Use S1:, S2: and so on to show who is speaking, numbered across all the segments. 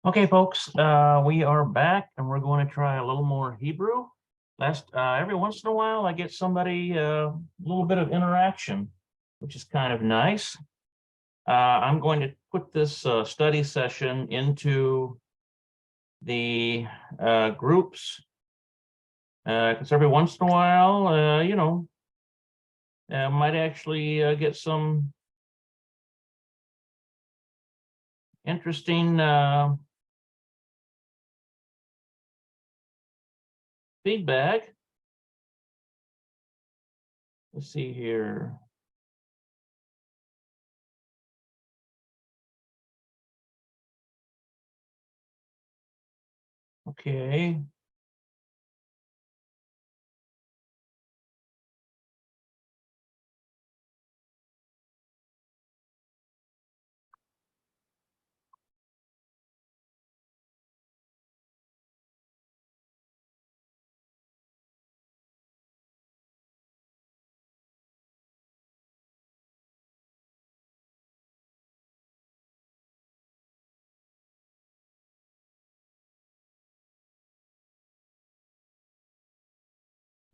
S1: Okay, folks, we are back and we're going to try a little more Hebrew. Every once in a while, I get somebody a little bit of interaction, which is kind of nice. I'm going to put this study session into the groups because every once in a while, might actually get some interesting feedback. Let's see here. Okay.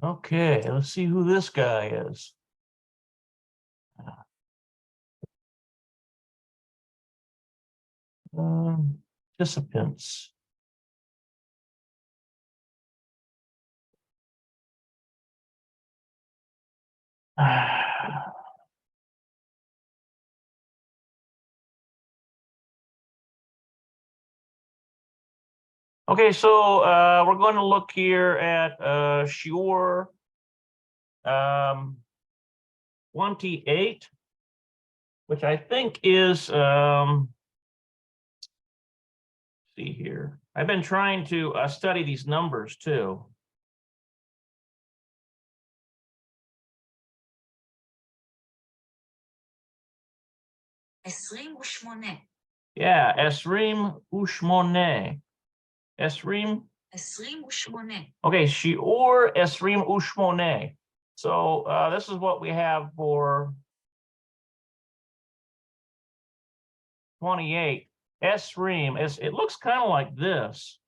S1: Okay, let's see who this guy is. Participants. Okay, so we're going to look here at Shiur 28, which I think is, see here. I've been trying to study these numbers too. Yeah, Esrim Ushmone. Esrim. Okay, Shiur Esrim Ushmone. So this is what we have for 28. Esrim, it looks kind of like this.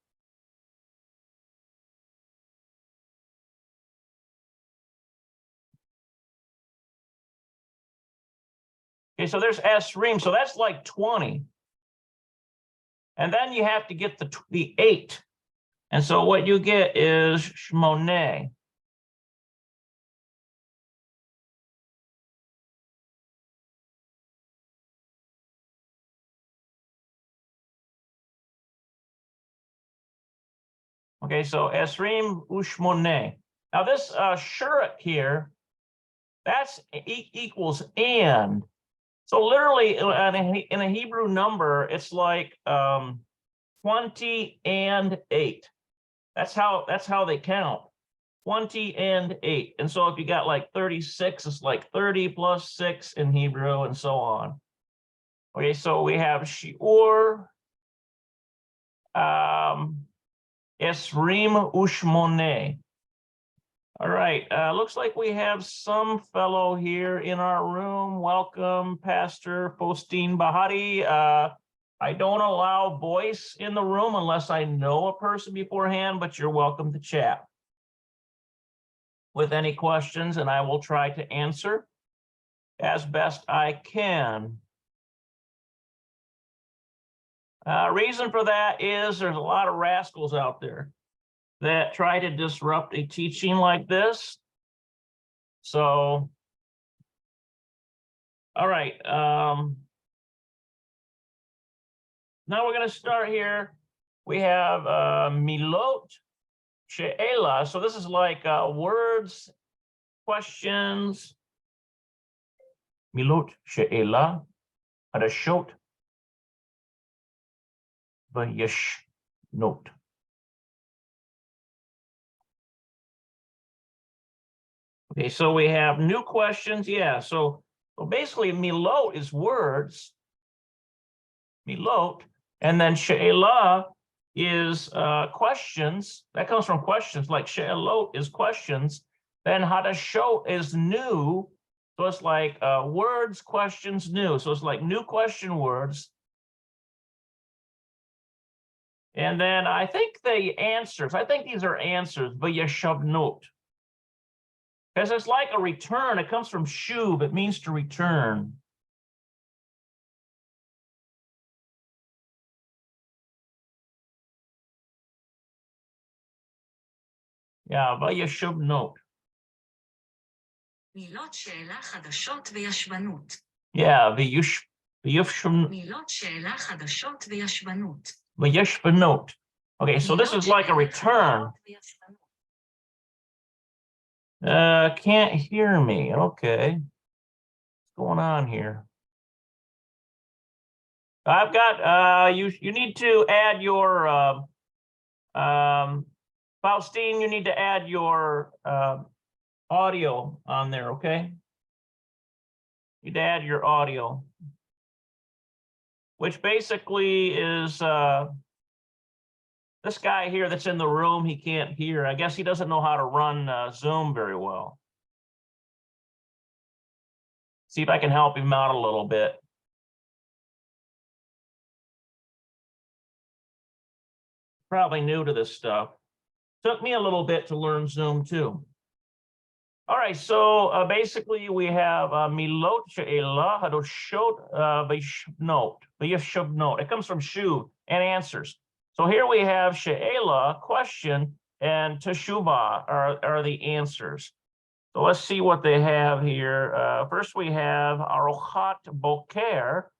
S1: Okay, so there's Esrim, so that's like 20. And then you have to get the 8. And so what you get is Shmoneh. Okay, so Esrim Ushmoneh. Now this Shurat here, that's equals and. So literally in a Hebrew number, it's like 20 and 8. That's how they count. 20 and 8. And so if you got like 36, it's like 30 plus 6 in Hebrew and so on. Okay, so we have Shiur Esrim Ushmoneh. All right, looks like we have some fellow here in our room. Welcome, Pastor Faustin Bahati. I don't allow voice in the room unless I know a person beforehand, but you're welcome to chat with any questions, and I will try to answer as best I can. Reason for that is there's a lot of rascals out there that try to disrupt a teaching like this. So, all right. Now we're going to start here. We have Milot She'ela. So this is like words, questions. Milot She'ela, Hadashot, Vayesh note. Okay, so we have new questions. Yeah, so basically Milot is words. Milot, and then She'ela is questions. That comes from questions, like She'elot is questions. Then Hadashot is new. So it's like words, questions, new. So it's like new question words. And then I think the answers, I think these are answers, v'yeshavnot. Because it's like a return. It comes from shuv. It means to return. Yeah, v'yeshavnot.
S2: מילות שאלה חדשות וישבנות.
S1: Yeah, v'yeshhavnot.
S2: מילות שאלה חדשות וישבנות.
S1: V'yeshhavnot. Okay, so this is like a return. Can't hear me. Okay. What's going on here? I've got you need to add your Faustine, you need to add your audio on there, okay? You need to add your audio, which basically is this guy here that's in the room, he can't hear. I guess he doesn't know how to run Zoom very well. See if I can help him out a little bit. Probably new to this stuff. Took me a little bit to learn Zoom too. All right, so basically we have milot she'ela hadoshot v'yeshavnot. It comes from shuv and answers. So here we have she'ela, question, and teshuvah are the answers. So let's see what they have here. First we have arochat boker.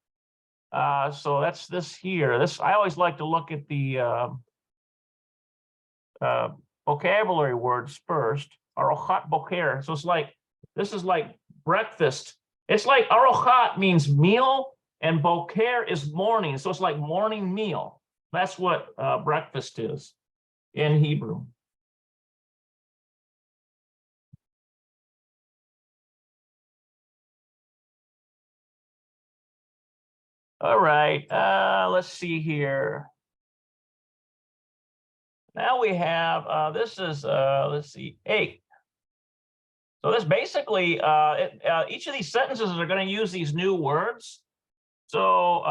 S1: So that's this here. This I always like to look at the vocabulary words first. Arochat boker. So it's like, this is like breakfast. It's like arochat means meal and boker is morning. So it's like morning meal. That's what breakfast is in Hebrew. All right, let's see here. Now we have, this is, let's see, 8. So this basically, each of these sentences are going to use these new words. So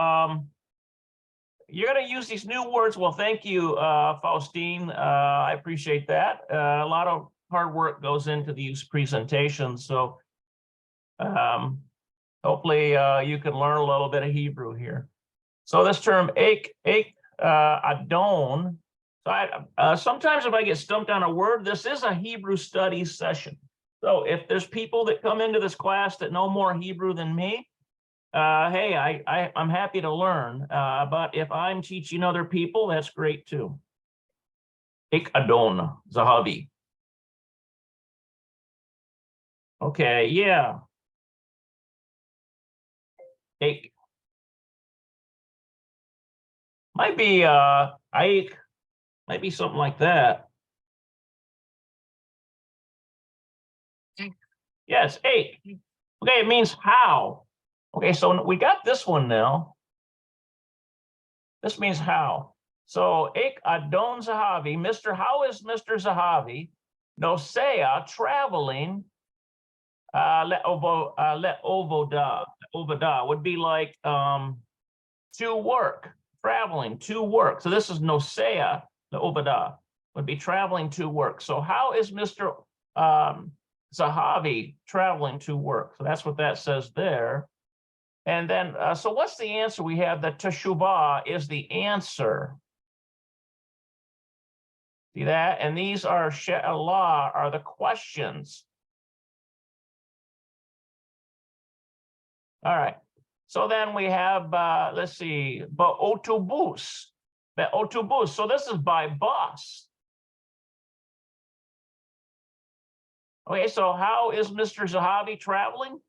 S1: you're going to use these new words. Well, thank you, Faustine. I appreciate that. A lot of hard work goes into these presentations. So hopefully you can learn a little bit of Hebrew here. So this term, ek adon. So sometimes if I get stumped on a word, this is a Hebrew studies session. So if there's people that come into this class that know more Hebrew than me, hey, I'm happy to learn. But if I'm teaching other people, that's great too. Ik adon zahavi. Okay, yeah. Ik. Might be Ike. Might be something like that. Yes, eight. Okay, it means how. Okay, so we got this one now. This means how. So, ik adon zahavi, Mr. How is Mr. Zahavi? Nosea, traveling. Le ovoda would be like to work, traveling to work. So this is nosea, the ovoda would be traveling to work. So how is Mr. Zahavi traveling to work? So that's what that says there. And then, so what's the answer? We have the teshuvah is the answer. See that? And these are she'elah, are the questions. All right. So then we have, let's see, ba'otobus. Ba'otobus. So this is by bus. Okay, so how is Mr. Zahavi traveling?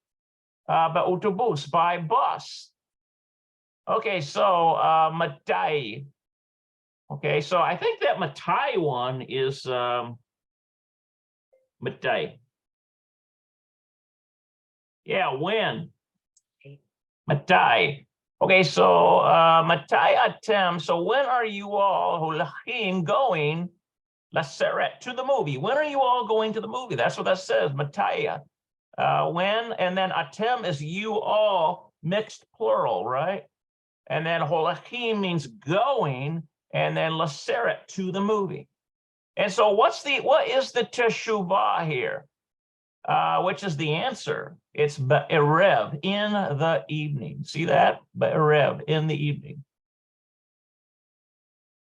S1: Ba'otobus, by bus. Okay, so matai. Okay, so I think that matai one is matai. Yeah, when? Matai. Okay, so matai atem. So when are you all holachim going laseret to the movie? When are you all going to the movie? That's what that says. Matai. When, and then atem is you all, mixed plural, right? And then holachim means going, and then laseret, to the movie. And so what is the teshuvah here? Which is the answer? It's be'erev, in the evening. See that? Be'erev, in the evening.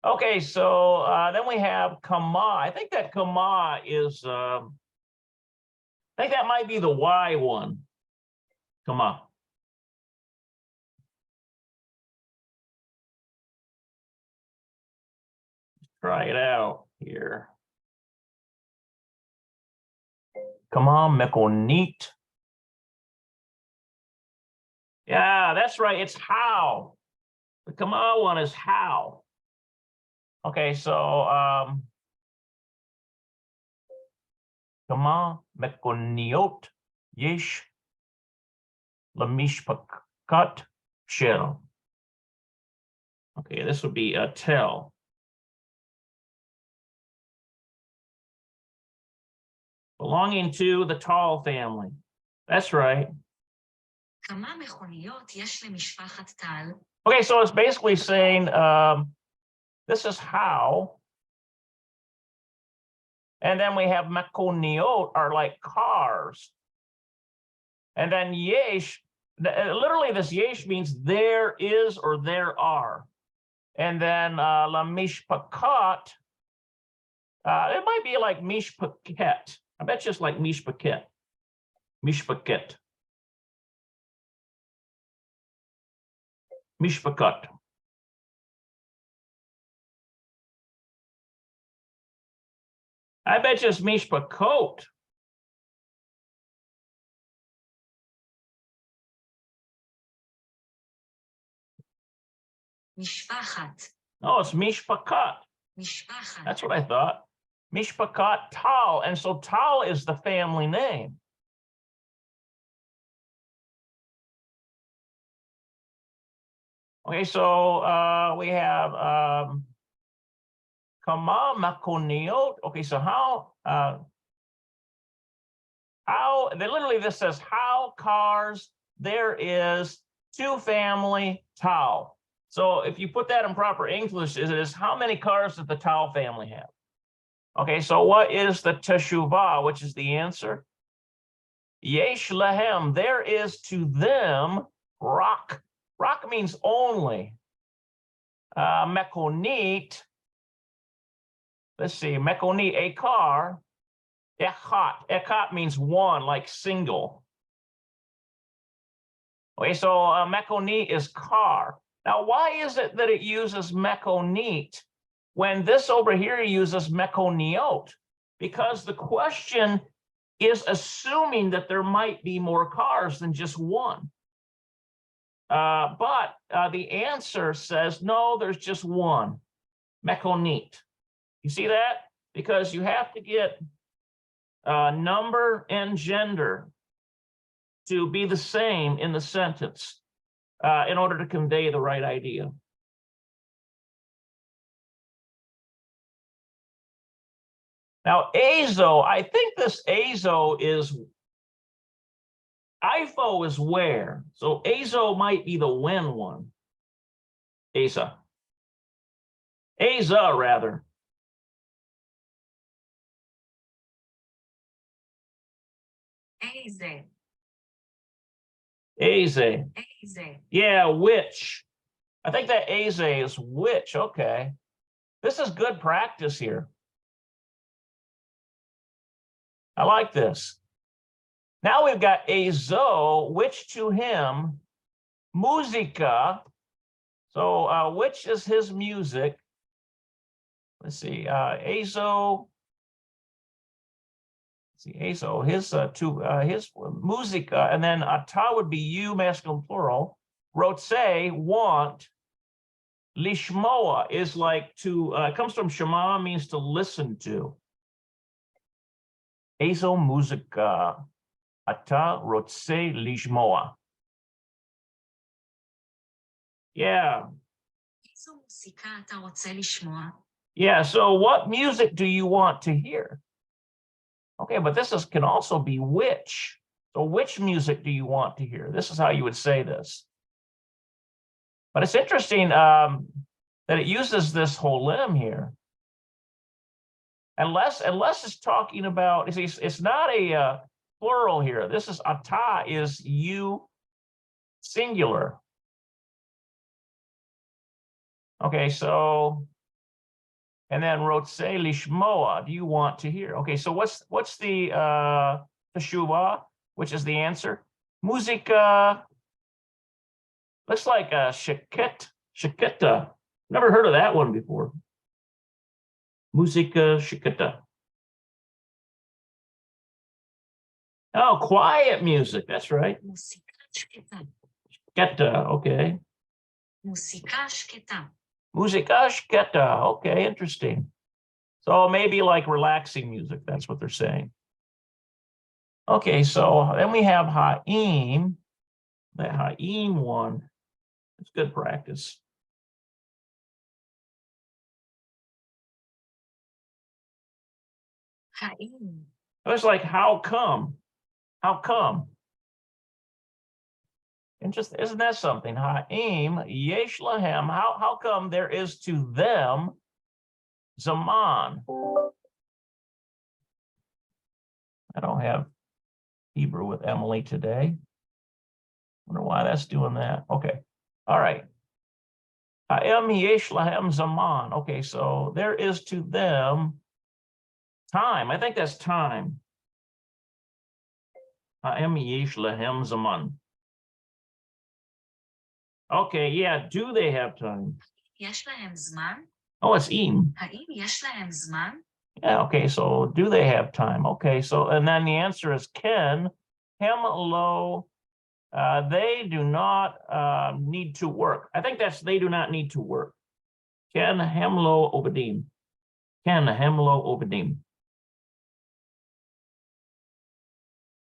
S1: Okay, so then we have kama. I think that kama is, I think that might be the Y one. Kama. Try it out here. Kama mekonit. Yeah, that's right. It's how. The kama one is how. Okay, so kama mekoniot yesh lamishpakat shel. Okay, this would be a tell. Belonging to the tall family. That's right.
S2: כמה מכוניות יש למשפחת טל?
S1: Okay, so it's basically saying this is how. And then we have mekoniot are like cars. And then yesh, literally this yesh means there is or there are. And then la mishpakat, it might be like mishpaket. I bet you it's like mishpaket. Mishpaket. Mishpakat. I bet you it's mishpakot.
S2: משפחת.
S1: No, it's mishpakat.
S2: משפחת.
S1: That's what I thought. Mishpakat Tal. And so Tal is the family name. Okay, so we have Kama Makoniot. Okay, so how literally this says how cars there is two family Tal. So if you put that in proper English, it is how many cars does the Tal family have? Okay, so what is the teshuvah, which is the answer? Yesh lahem, there is to them rak. Rak means only. Mekonit, let's see, mekonit, a car. Echat, echat means one, like single. Okay, so mekonit is car. Now, why is it that it uses mekonit when this over here uses mekoniot? Because the question is assuming that there might be more cars than just one. But the answer says, no, there's just one, mekonit. You see that? Because you have to get number and gender to be the same in the sentence in order to convey the right idea. Now, azo, I think this azo is, ifo is where. So azo might be the when one. Asa. Aza, rather.
S2: איזה.
S1: Aze.
S2: איזה.
S1: Yeah, which. I think that aze is which. Okay. This is good practice here. I like this. Now we've got azo, which to him, musica. So which is his music? Let's see, azo. Let's see, azo, his his musica, and then ata would be you, masculine plural. Rotse, want. Lishmoa is like to, it comes from shema, means to listen to. Azo musica, ata rotse lishmoa. Yeah.
S2: איזו מוסיקה אתה רוצה לשמוע?
S1: Yeah, so what music do you want to hear? Okay, but this can also be which. So which music do you want to hear? This is how you would say this. But it's interesting that that it uses this whole limb here. Unless it's talking about, it's not a plural here. This is ata is you singular. Okay, so, and then rotse lishmoa, do you want to hear? Okay, so what's the teshuva, which is the answer? Musica, looks like shiketa. Never heard of that one before. Musica shiketa. Oh, quiet music. That's right.
S2: מוסיקה שקטה.
S1: Shiketa. Okay.
S2: מוסיקה שקטה.
S1: Musica shiketa. Okay, interesting. So maybe like relaxing music. That's what they're saying. Okay, so then we have ha'im. That ha'im one. It's good practice.
S2: האם.
S1: It's like, how come? How come? And just, isn't that something? Ha'im yesh lahem. How come there is to them zaman? I don't have Hebrew with Emily today. Wonder why that's doing that. Okay. All right. Ha'im yesh lahem zaman. Okay, so there is to them time. I think that's time. Ha'im yesh lahem zaman. Okay, yeah, do they have time?
S2: יש להם זמן?
S1: Oh, it's im.
S2: האם יש להם זמן?
S1: Yeah, okay, so do they have time? Okay, so, and then the answer is ken, hem lo, they do not need to work. I think that's they do not need to work. Ken hem lo obedim. Ken hem lo obedim.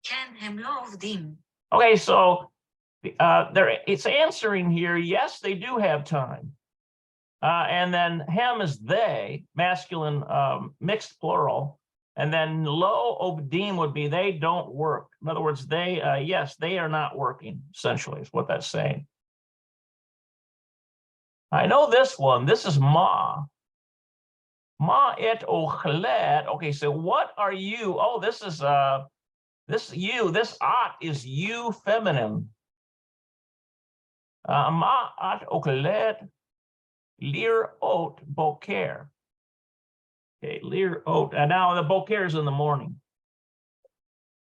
S2: כן, הם לא עובדים.
S1: Okay, so it's answering here, yes, they do have time. And then hem is they, masculine, mixed plural. And then lo obdim would be they don't work. In other words, they, yes, they are not working, essentially, is what that's saying. I know this one. This is ma. Ma et ochlet. Okay, so what are you? Oh, this is this you. This at is you feminine. Ma at ochlet lir ot boker. Okay, lir ot. And now the boker is in the morning.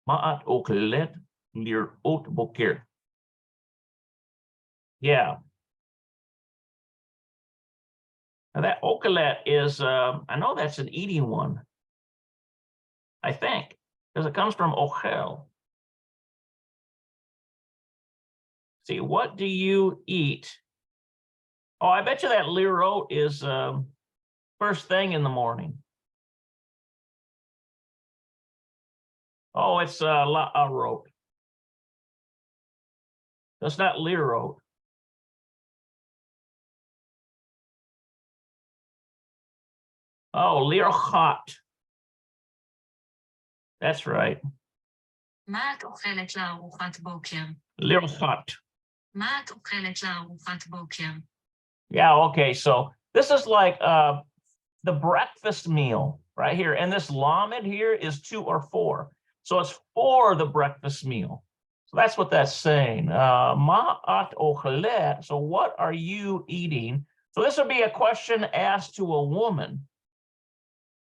S1: Ma'at oklet lir ot boker. Yeah. Now that okelet is, I know that's an eating one. I think, because it comes from ochel. See, what do you eat? Oh, I bet you that lir ot is first thing in the morning. Oh, it's la'arot. That's not lirot. Oh, lirchat. That's right.
S2: מה את אוכלת לארוחת בוקר?
S1: Lirchat.
S2: מה את אוכלת לארוחת בוקר?
S1: Yeah, okay, so this is like the breakfast meal right here. And this lamed here is 2 or 4. So it's for the breakfast meal. So that's what that's saying. Ma'at ochelet. So what are you eating? So this would be a question asked to a woman.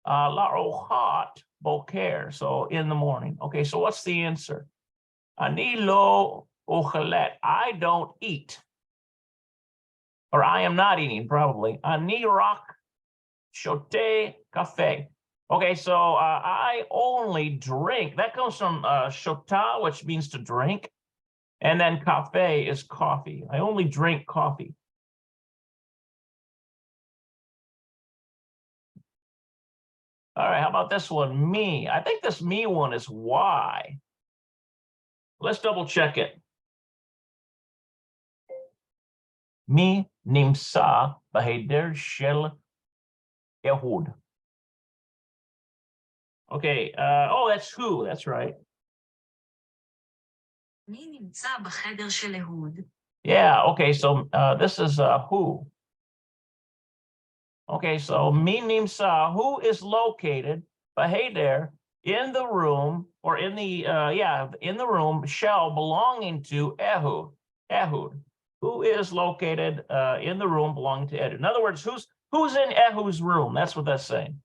S1: La'ochat boker. So in the morning. Okay, so what's the answer? Ani lo ochelet. I don't eat. Or I am not eating, probably. Ani rak shote cafe. Okay, so I only drink. That comes from shota, which means to drink. And then cafe is coffee. I only drink coffee. All right, how about this one? Me. I think this me one is Y. Let's double check it. Mi nimsa b'heder shel Ehud. Okay, oh, that's who, that's right.
S2: מי נמצא בחדר של אהוד?
S1: Yeah, okay, so this is who. Okay, so mi nimsa, who is located, but hey there, in the room, or in the in the room, shell belonging to Ehud. Ehud, who is located in the room belonging to Ehud. In other words, who's in Ehud's room? That's what that's saying.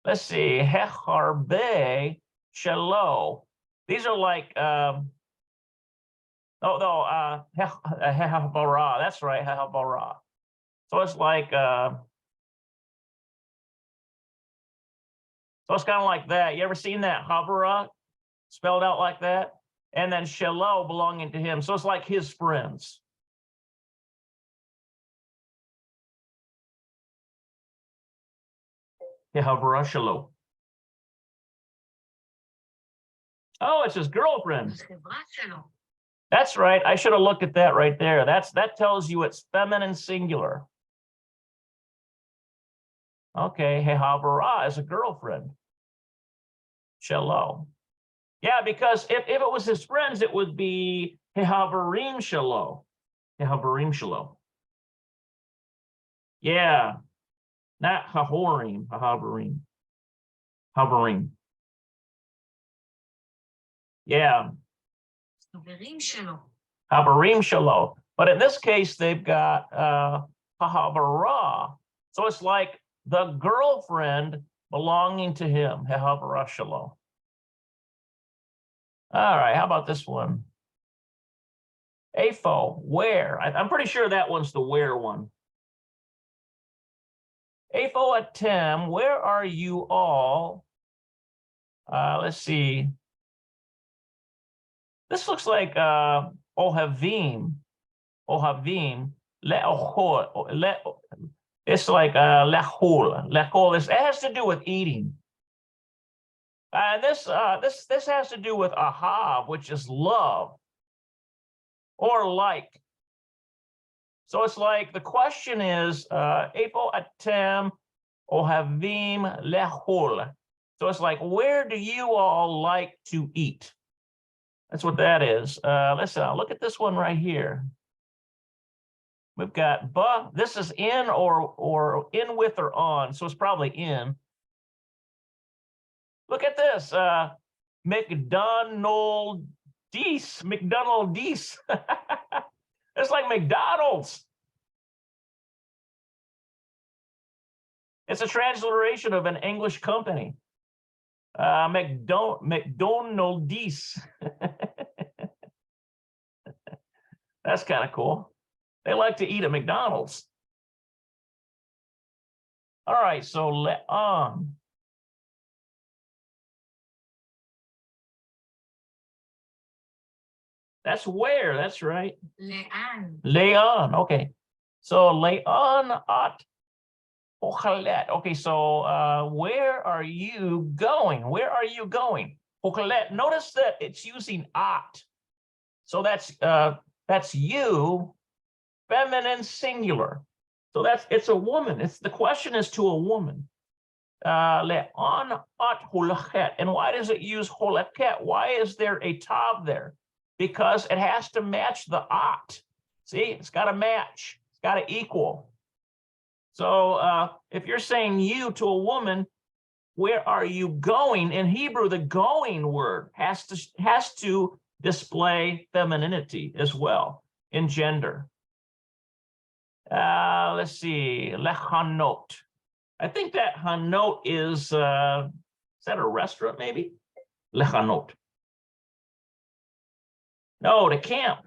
S1: Let's see, Hecharbe Shelo. These are like Hehabara. That's right, Hehabara. So it's like so it's kind of like that. You ever seen that Havara spelled out like that? And then Shelo belonging to him. So it's like his friends. Hehabara Shelo. Oh, it's his girlfriend.
S2: החברה שלו.
S1: That's right. I should have looked at that right there. That tells you it's feminine singular. Okay, Hehavara is a girlfriend. Shelo. Yeah, because if it was his friends, it would be Hehavarim Shelo. Hehavarim Shelo. Yeah, not Hahorim, Hehavarim. Havarim. Yeah,
S2: חברים שלו.
S1: Havarim Shelo. But in this case, they've got Hahavara. So it's like the girlfriend belonging to him, Hehavara Shelo. All right, how about this one? Apho, where? I'm pretty sure that one's the where one. Apho Atem, where are you all? Let's see. This looks like Ohavim. Ohavim. It's like lechol. Lechol. It has to do with eating. And this has to do with ahav, which is love or like. So it's like the question is Apho atem ohavim lechol. So it's like, where do you all like to eat? That's what that is. Listen, look at this one right here. We've got ba. This is in or in with or on, so it's probably in. Look at this. McDonald's. McDonald's. It's like McDonald's. It's a transliteration of an English company. McDonald's. That's kind of cool. They like to eat at McDonald's. All right, so le'an. That's where, that's right.
S2: לאן?
S1: Le'an, okay. So le'an at ochalet. Okay, so where are you going? Where are you going? Ochalet. Notice that it's using at. So that's you, feminine singular. So it's a woman. The question is to a woman. Le'an at holachet. And why does it use holachet? Why is there a tav there? Because it has to match the at. See, it's got to match. It's got to equal. So if you're saying you to a woman, where are you going? In Hebrew, the going word has to display femininity as well in gender. Let's see, lechanot. I think that hanot is that a restaurant maybe? Lechanot. No, to camp,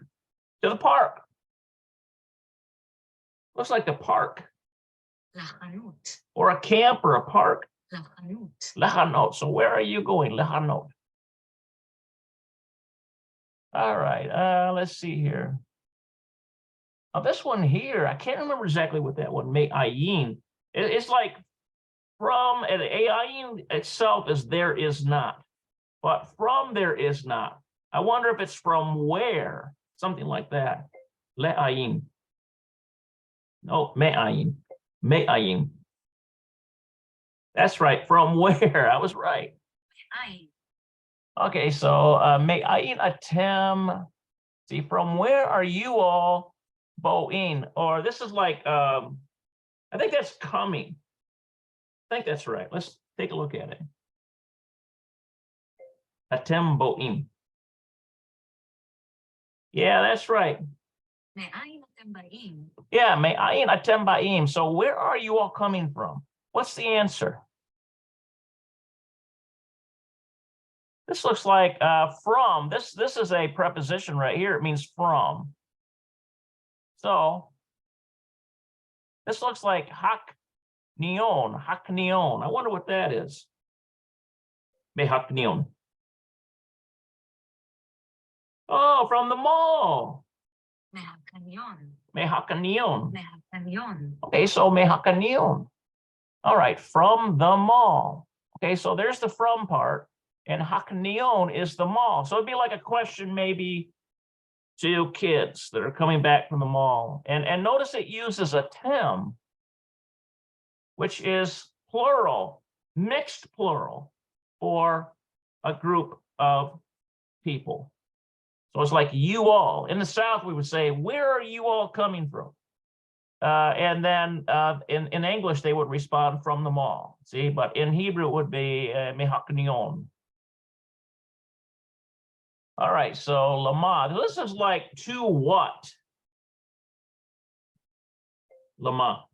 S1: to the park. Looks like the park.
S2: לחנות.
S1: Or a camp or a park.
S2: לחנות.
S1: Lechanot. So where are you going? Lechanot. All right, let's see here. Now this one here, I can't remember exactly what that one, me'ayin. It's like from, and ayin itself is there is not. But from there is not. I wonder if it's from where, something like that. Le'ayin. No, me'ayin. Me'ayin. That's right, from where? I was right.
S2: מאין?
S1: Okay, so me'ayin atem. See, from where are you all boin? Or this is like, I I think that's coming. I think that's right. Let's take a look at it. Atem bo'im. Yeah, that's right.
S2: מאין אתם באים?
S1: Yeah, me'ayin atem ba'im. So where are you all coming from? What's the answer? This looks like from. This is a preposition right here. It means from. So this looks like haknion. I wonder what that is. Mehaknion. Oh, from the mall.
S2: מהקניון.
S1: Mehaknion.
S2: מהקניון.
S1: Okay, so mehaknion. All right, from the mall. Okay, so there's the from part, and haknion is the mall. So it'd be like a question maybe to kids that are coming back from the mall. And notice it uses a tem, which is plural, mixed plural, for a group of people. So it's like you all. In the South, we would say, where are you all coming from? And then in English, they would respond from the mall. See, but in Hebrew, it would be mehaknion. All right, so lama. This is like to what? Lama.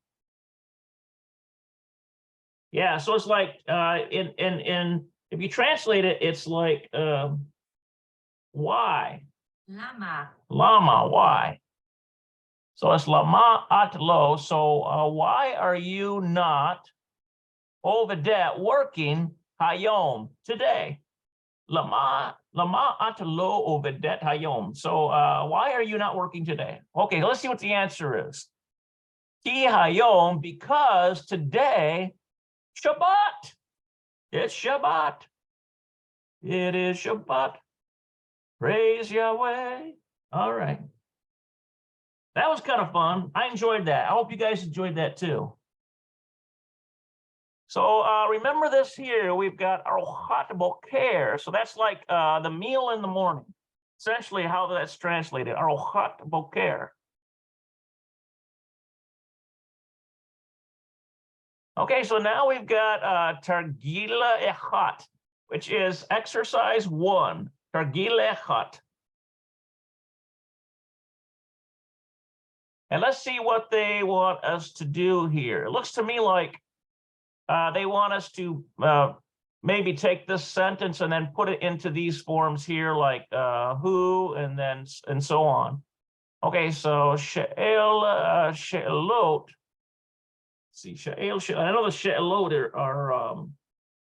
S1: Yeah, so it's like in if you translate it, it's like why?
S2: למה?
S1: Lama, why? So it's lama at lo. So why are you not overdet working hayom today? Lama at lo overdet hayom. So why are you not working today? Okay, let's see what the answer is. Ki hayom, because today Shabbat. It's Shabbat. It is Shabbat. Praise Yahweh. All right. That was kind of fun. I enjoyed that. I hope you guys enjoyed that too. So remember this here. We've got arochat boker. So that's like the meal in the morning. Essentially how that's translated. Arochat boker. Okay, so now we've got Targila Echat, which is exercise 1. Targila Echat. And let's see what they want us to do here. It looks to me like they want us to maybe take this sentence and then put it into these forms here, like who, and so on. Okay, so she'el, she'elot. See, she'el, I know the she'elot are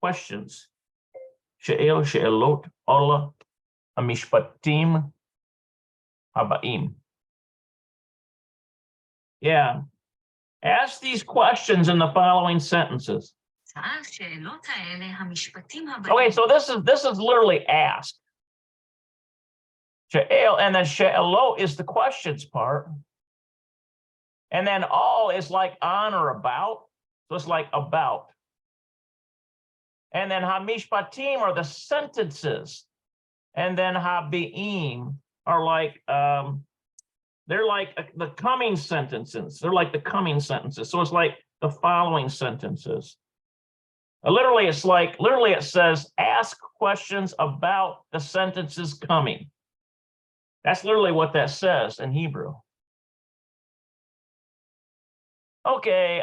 S1: questions. She'el, she'elot, Allah, amishpatim, habaim. Yeah. Ask these questions in the following sentences.
S2: השאלות האלה, המשפטים הבאים.
S1: Okay, so this is literally ask. She'el, and then she'elot is the questions part. And then all is like on or about. So it's like about. And then hamishpatim are the sentences. And then habiim are like they're like the coming sentences. They're like the coming sentences. So it's like the following sentences. Literally, it says, ask questions about the sentences coming. That's literally what that says in Hebrew. Okay,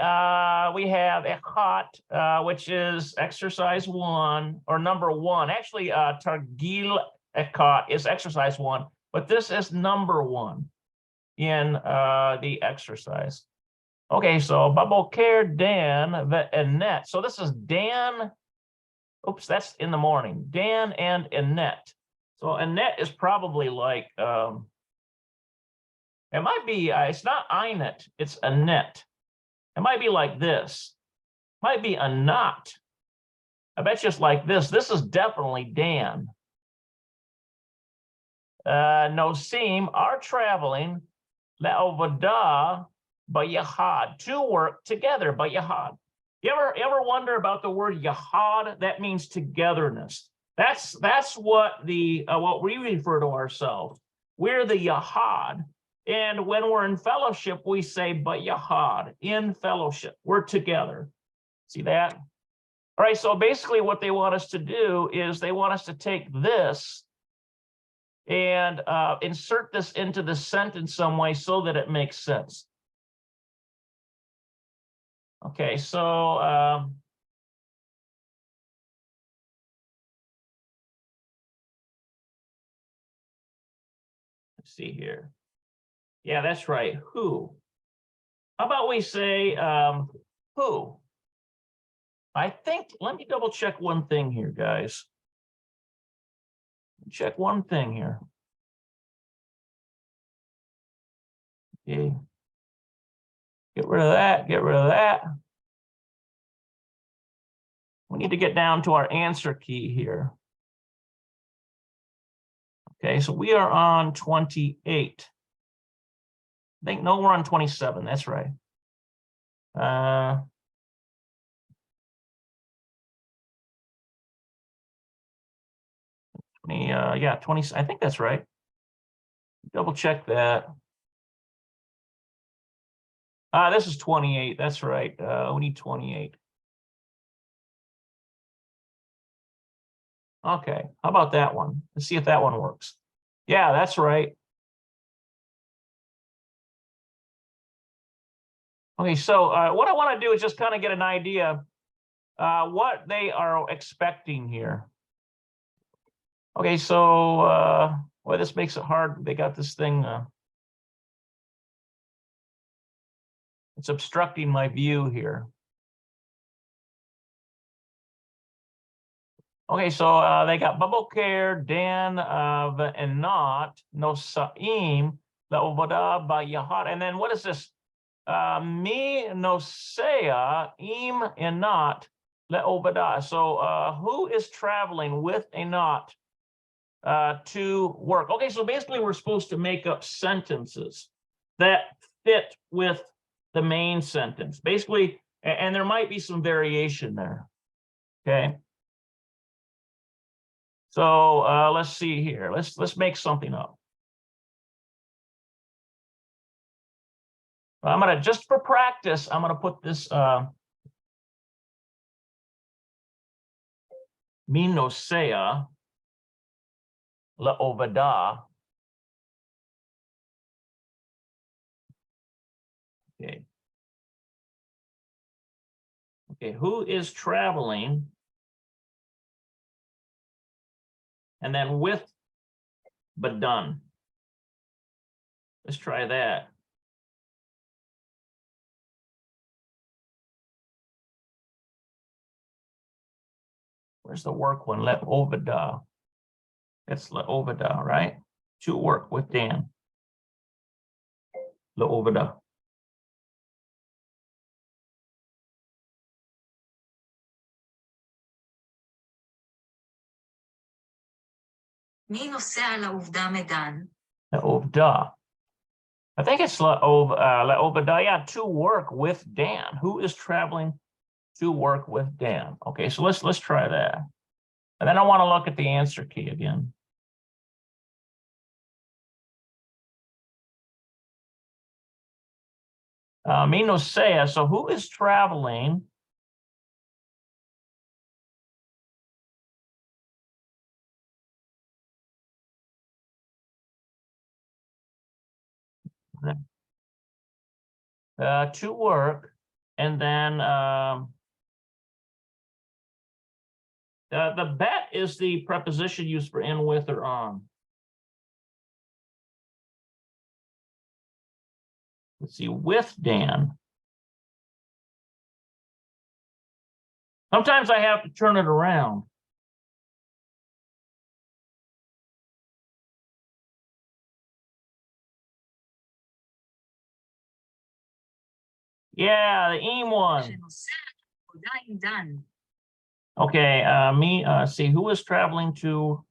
S1: we have echat, which is exercise 1, or number 1. Actually, targil echat is exercise 1, but this is number 1 in the exercise. Okay, so baboker Dan ve'enet. So this is Dan. Oops, that's in the morning. Dan and Annette. So Annette is probably like it might be. It's not Inet. It's Annette. It might be like this. Might be a knot. I bet you it's like this. This is definitely Dan. Nosim are traveling. Le'ovadah b'yahad, to work together, b'yahad. You ever wonder about the word yahad? That means togetherness. That's what we refer to ourselves. We're the yahad. And when we're in fellowship, we say bayahad, in fellowship. We're together. See that? All right, so basically what they want us to do is they want us to take this and insert this into the sentence some way so that it makes sense. Okay, so let's see here. Yeah, that's right. Who? How about we say who? I think, let me double check one thing here, guys. Check one thing here. Okay. Get rid of that, get rid of that. We need to get down to our answer key here. Okay, so we are on 28. I think, no, we're on 27, that's right. Yeah, 20, I think that's right. Double check that. This is 28, that's right. We need 28. Okay, how about that one? Let's see if that one works. Yeah, that's right. Okay, so what I want to do is just kind of get an idea what they are expecting here. Okay, so boy, this makes it hard. They got this thing. It's obstructing my view here. Okay, so they got bubble care, Dan, and not no saim le'ovada ba'yahad. And then what is this? Me nosea im and not le'ovada. So who is traveling with a not to work? Okay, so basically we're supposed to make up sentences that fit with the main sentence. Basically, and there might be some variation there. Okay. So let's see here. Let's make something up. I'm gonna, just for practice, I'm gonna put this minosea le'ovada. Okay. Okay, who is traveling? And then with but done. Let's try that. Where's the work one? Le'ovada. That's le'ovada, right? To work with Dan. Le'ovada.
S2: מי נוסע לעובדה מדן?
S1: Le'ovda. I think it's le'ovada, yeah, to work with Dan. Who is traveling to work with Dan? Okay, so let's try that. And then I want to look at the answer key again. Minosea, so who is traveling? To work, and then the bet is the preposition used for in, with, or on. Let's see, with Dan. Sometimes I have to turn it around. Yeah, the eam one.
S2: שנוסע לעבודה עם דן.
S1: Okay, see, who is traveling to?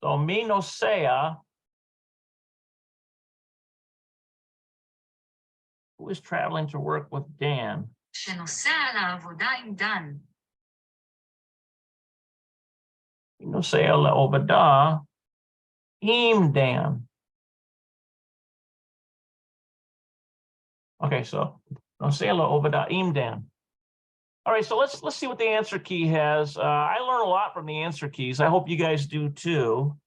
S1: So me nosea. Who is traveling to work with Dan?
S2: שנוסע לעבודה עם דן.
S1: Me nosea le'ovada im Dan. Okay, so nosea la'ovada imdan. All right, so let's see what the answer key has. I learn a lot from the answer keys. I hope you guys do too.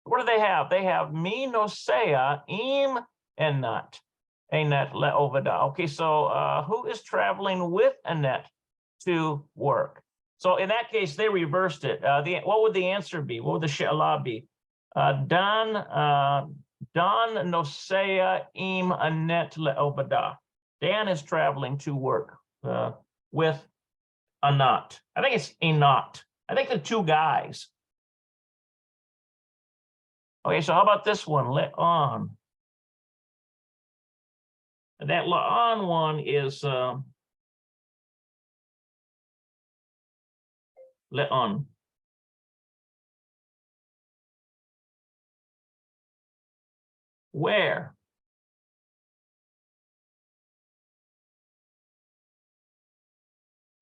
S1: What do they have? They have me nosea im enat. Anet le'ovada. Okay, so who is traveling with Annette to work? So in that case, they reversed it. What would the answer be? What would the she'alah be? Dan nosea im Annette le'ovada. Dan is traveling to work with Anat. I think it's Anat. I think the two guys. Okay, so how about this one? Le'on. That Le'on one is Le'on. Where?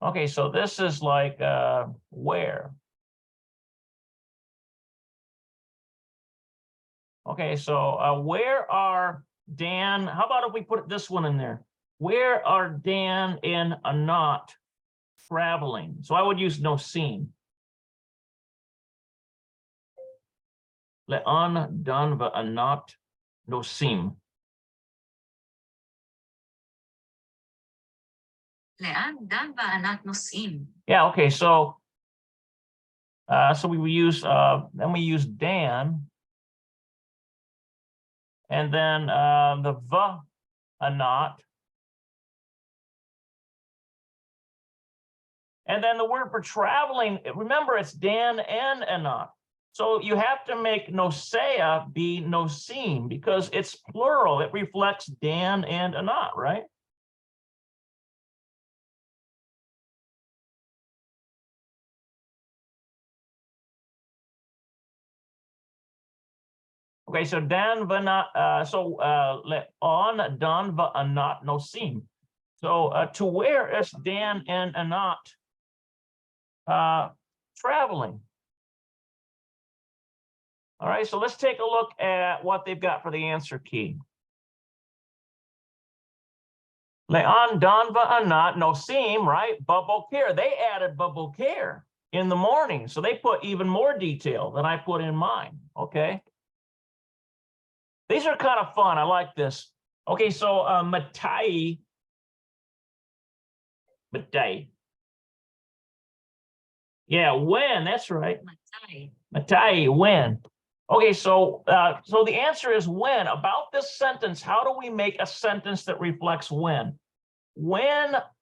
S1: Okay, so this is like where? Okay, so where are Dan? How about if we put this one in there? Where are Dan and Anat traveling? So I would use nosim. Le'an dan va'anat nosim.
S2: לאן דן וענת נוסעים?
S1: Yeah, okay, so we use then we use Dan, and then the va'anat, and then the word for traveling, remember it's Dan and Anat. So you have to make nosea be nosim because it's plural. It reflects Dan and Anat, right? Okay, so Dan va'anat, le'on dan va'anat nosim. So to where is Dan and Anat traveling? All right, so let's take a look at what they've got for the answer key. Le'an dan va'anat nosim, right? Babokir. They added babokir in the morning. So they put even more detail than I put in mine. Okay. These are kind of fun. I like this. Okay, so matai. Yeah, when, that's right.
S2: מתי?
S1: Matai, when. Okay, so the answer is when. About this sentence, how do we make a sentence that reflects when?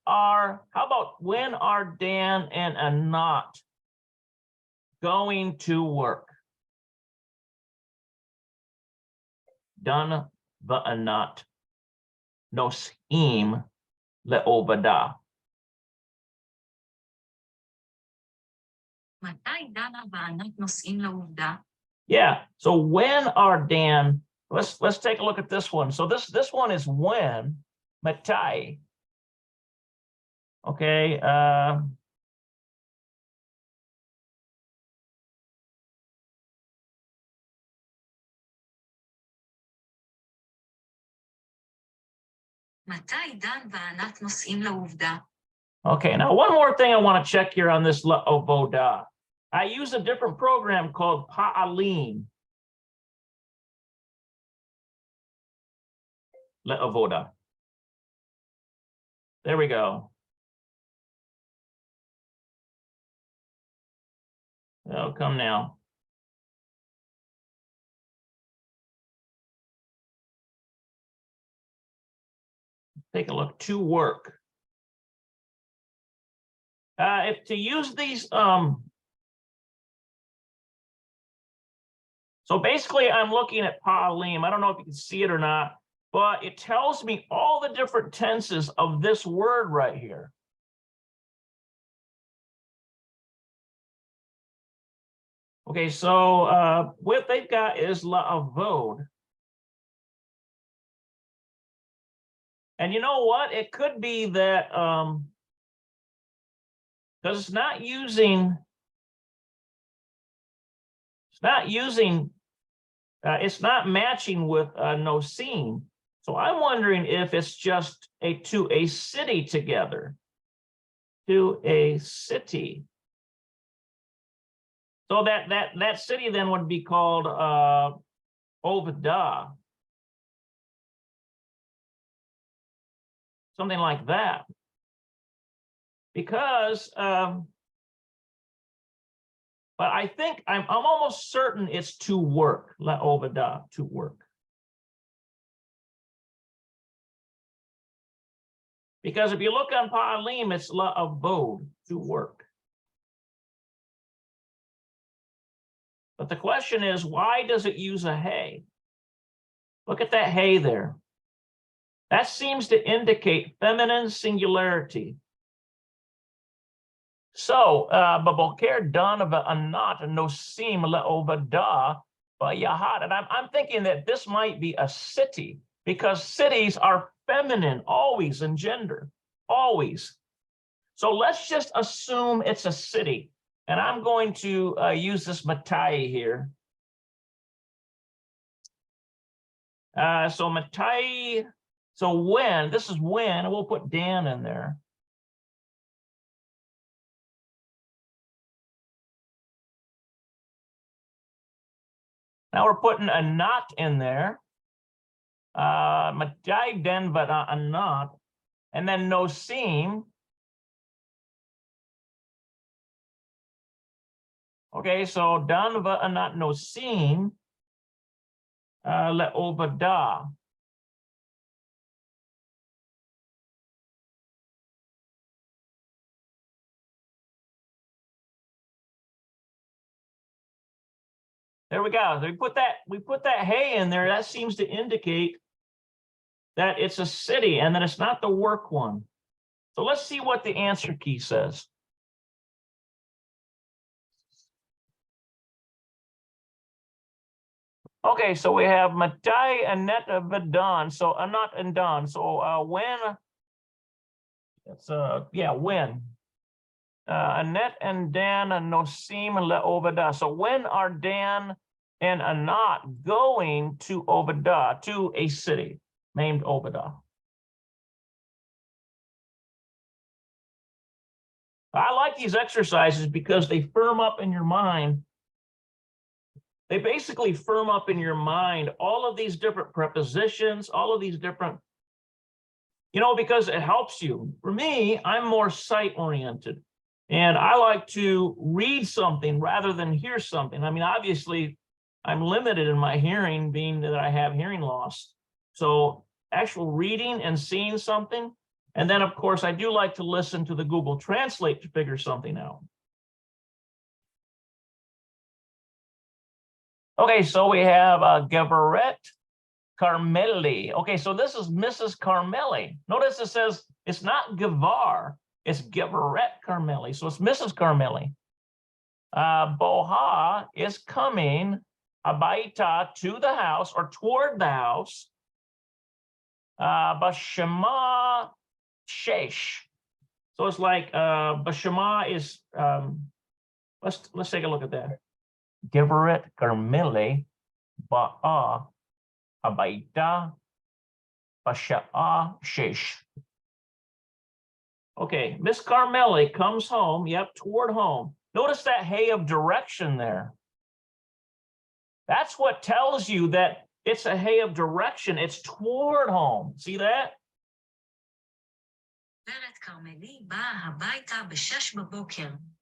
S1: How about when are Dan and Anat going to work? Dan va'anat nosim le'ovada.
S2: מתי דנה וענת נוסעים לעובדה?
S1: Yeah, so when are Dan, let's take a look at this one. So this one is when, matai. Okay,
S2: מתי דן וענת נוסעים לעובדה?
S1: okay, now one more thing I want to check here on this le'ovoda. I use a different program called Pa'alim. Le'ovoda. There we go. Oh, come now. Take a look. To work. If to use these, so basically I'm looking at Pa'alim. I don't know if you can see it or not, but it tells me all the different tenses of this word right here. Okay, so what they've got is la'avod. And you know what? It could be that because it's not using it's not matching with nosim. So I'm wondering if it's just to a city together. To a city. So that city then would be called Ovadah. Something like that. Because but I think I'm almost certain it's to work, Ovadah, to work. Because if you look on Pa'alim, it's la'avod, to work. But the question is, why does it use a hey? Look at that hey there. That seems to indicate feminine singularity. So, baboker dan anat nosim le'ovadah ba'yahad. And I'm thinking that this might be a city, because cities are feminine, always in gender, always. So let's just assume it's a city. And I'm going to use this matai here. So matai, so when, this is when, and we'll put Dan in there. Now we're putting a not in there. Matai den a not, and then nosim. Okay, so dan a not nosim le'ovadah. There we go. So we put that hey in there. That seems to indicate that it's a city and that it's not the work one. So let's see what the answer key says. Okay, so we have matai anet vadan. So anat and dan. So when it's yeah, when. Anet and Dan nosim le'ovadah. So when are Dan and Anat going to Ovadah, to a city named Ovadah? I like these exercises because they firm up in your mind. They basically firm up in your mind all of these different prepositions, all of these different, because it helps you. For me, I'm more sight-oriented. And I like to read something rather than hear something. I mean, obviously, I'm limited in my hearing, being that I have hearing loss. So actual reading and seeing something. And then, of course, I do like to listen to the Google Translate to figure something out. Okay, so we have Geveret Carmeli. Okay, so this is Mrs. Carmeli. Notice it says it's not Gevar. It's Geveret Carmeli, so it's Mrs. Carmeli. Boha is coming abaita to the house or toward the house. Bashema shesh. So it's like Bashema is. Let's take a look at that. Geveret Carmeli ba'a abaita basha'a shesh. Okay, Miss Carmeli comes home, yep, toward home. Notice that hey of direction there. That's what tells you that it's a hey of direction. It's toward home. See that?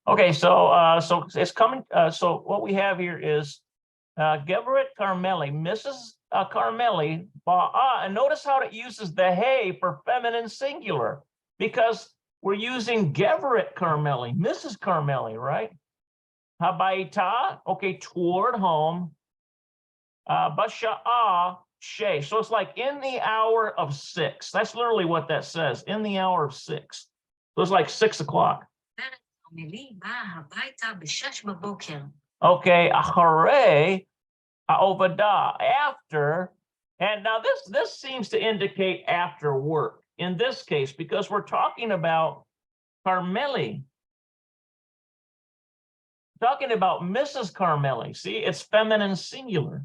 S1: Okay, so it's coming. So what we have here is Geveret Carmeli, Mrs. Carmeli, and notice how it uses the hey for feminine singular, because we're using Geveret Carmeli, Mrs. Carmeli, right? Habaita, okay, toward home. Basha'a she. So it's like in the hour of 6. That's literally what that says, in the hour of 6. So it's like 6 o'clock. Okay, achare ha'ovadah, after. And now this seems to indicate after work in this case, because we're talking about Carmeli. Talking about Mrs. Carmeli. See, it's feminine singular.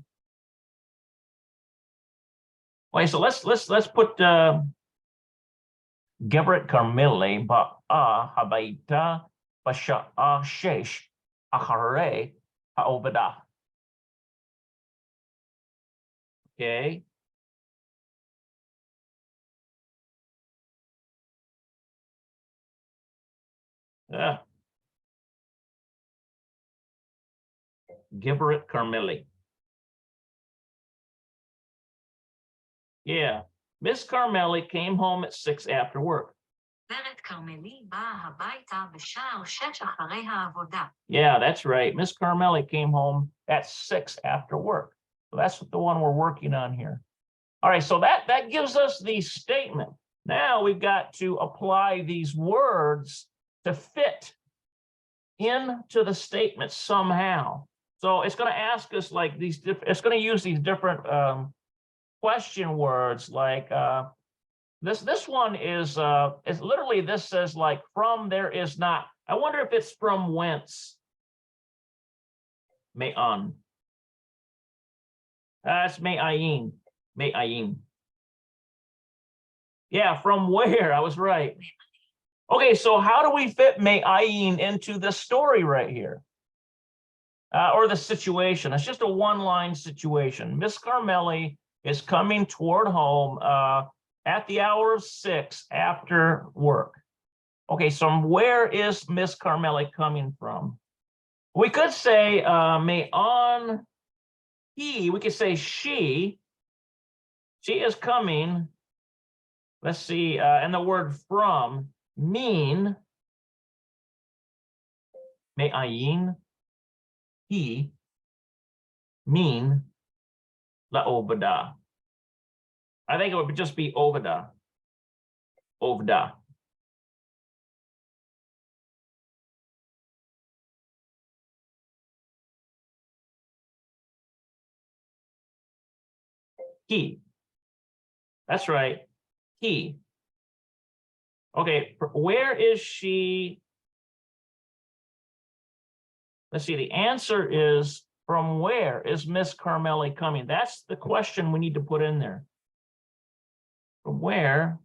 S1: Okay, so let's put Gebret Carmeli ba'a habaita basha'a shesh achare ha'obada. Okay. Gebret Carmeli. Yeah. Miss Carmeli came home at 6 after work.
S2: גברת כרמלי באה הביתה בשעה 6 אחרי העבודה.
S1: Yeah, that's right. Miss Carmeli came home at 6 after work. So that's the one we're working on here. All right, so that gives us the statement. Now we've got to apply these words to fit into the statement somehow. So it's going to ask us like these, it's going to use these different question words like this one is literally, this says like from there is not. I wonder if it's from whence. Me'an. That's me'ayin. Me'ayin. Yeah, from where? I was right. Okay, so how do we fit me'ayin into this story right here? Or the situation? It's just a one-line situation. Miss Carmeli is coming toward home at the hour of 6 after work. Okay, so where is Miss Carmeli coming from? We could say me'an he, we could say she is coming. Let's see, and the word from, mean, me'ayin, he, mean, la'obada. I think it would just be ovada. Ovda. He. That's right. He. Okay, where is she? Let's see, the answer is from where is Miss Carmeli coming? That's the question we need to put in there. From where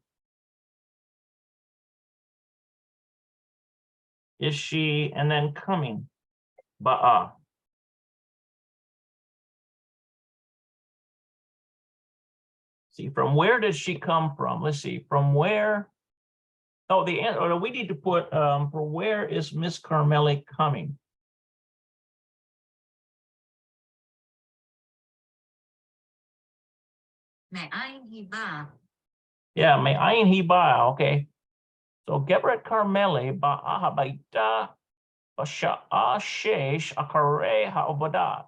S1: is she, and then coming? Ba'a. See, from where did she come from? Let's see, from where? Oh, the answer, we need to put for where is Miss Carmeli coming?
S2: מאין היא באה?
S1: Yeah, me'ayin hi ba'a. Okay. So Gebret Carmeli ba'a habaita basha'a shesh akare ha'obadah.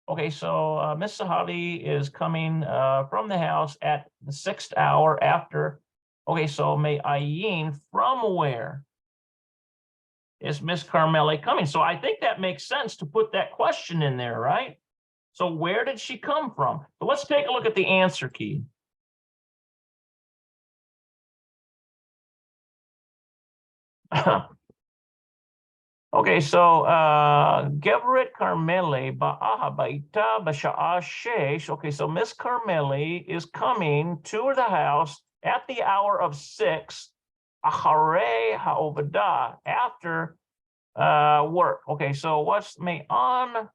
S1: Okay, so Miss Sahabi is coming from the house at the 6th hour after. Okay, so me'ayin, from where is Miss Carmeli coming? So I think that makes sense to put that question in there, right? So where did she come from? So let's take a look at the answer key. Okay, so Gevret Carmeli ba'aha ba'ita b'sha'a shesh. Okay, so Miss Carmeli is coming to the house at the hour of 6, acharei ha'ovadah, after work. Okay, so what's me'an?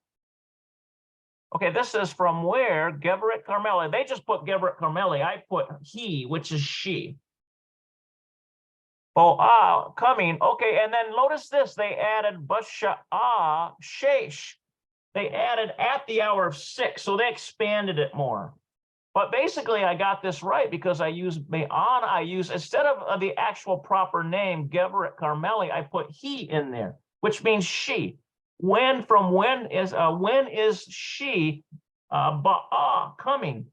S1: Okay, this is from where Gevret Carmeli. They just put Gevret Carmeli. I put he, which is she. Oh, coming. Okay, and then notice this. They added basha'a shesh. They added at the hour of 6, so they expanded it more. But basically, I got this right because I used me'an. I use, instead of the actual proper name, Gevret Carmeli, I put he in there, which means she. When is she ba'a, coming,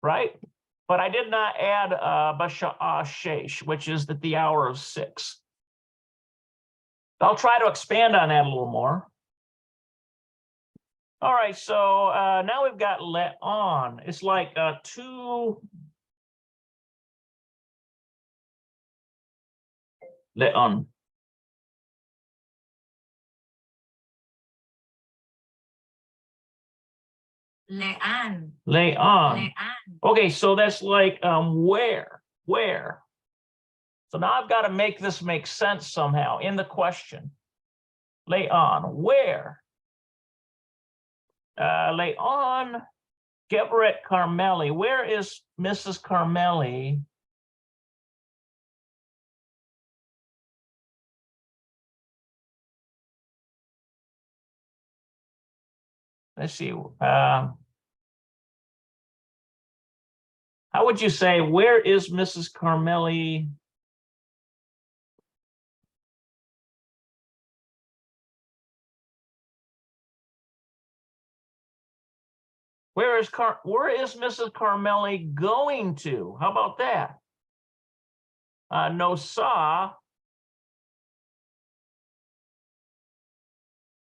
S1: right? But I did not add basha'a shesh, which is at the hour of 6. I'll try to expand on that a little more. All right, so now we've got let on. It's like two let on.
S2: לאן?
S1: Lay on.
S2: לאן?
S1: Okay, so that's like where? So now I've got to make this make sense somehow in the question. Leon, where? Leon Geberet Carmeli. Where is Mrs. Carmeli? Let's see. How would you say, where is Mrs. Carmeli? Where is Mrs. Carmeli going to? How about that? No saw.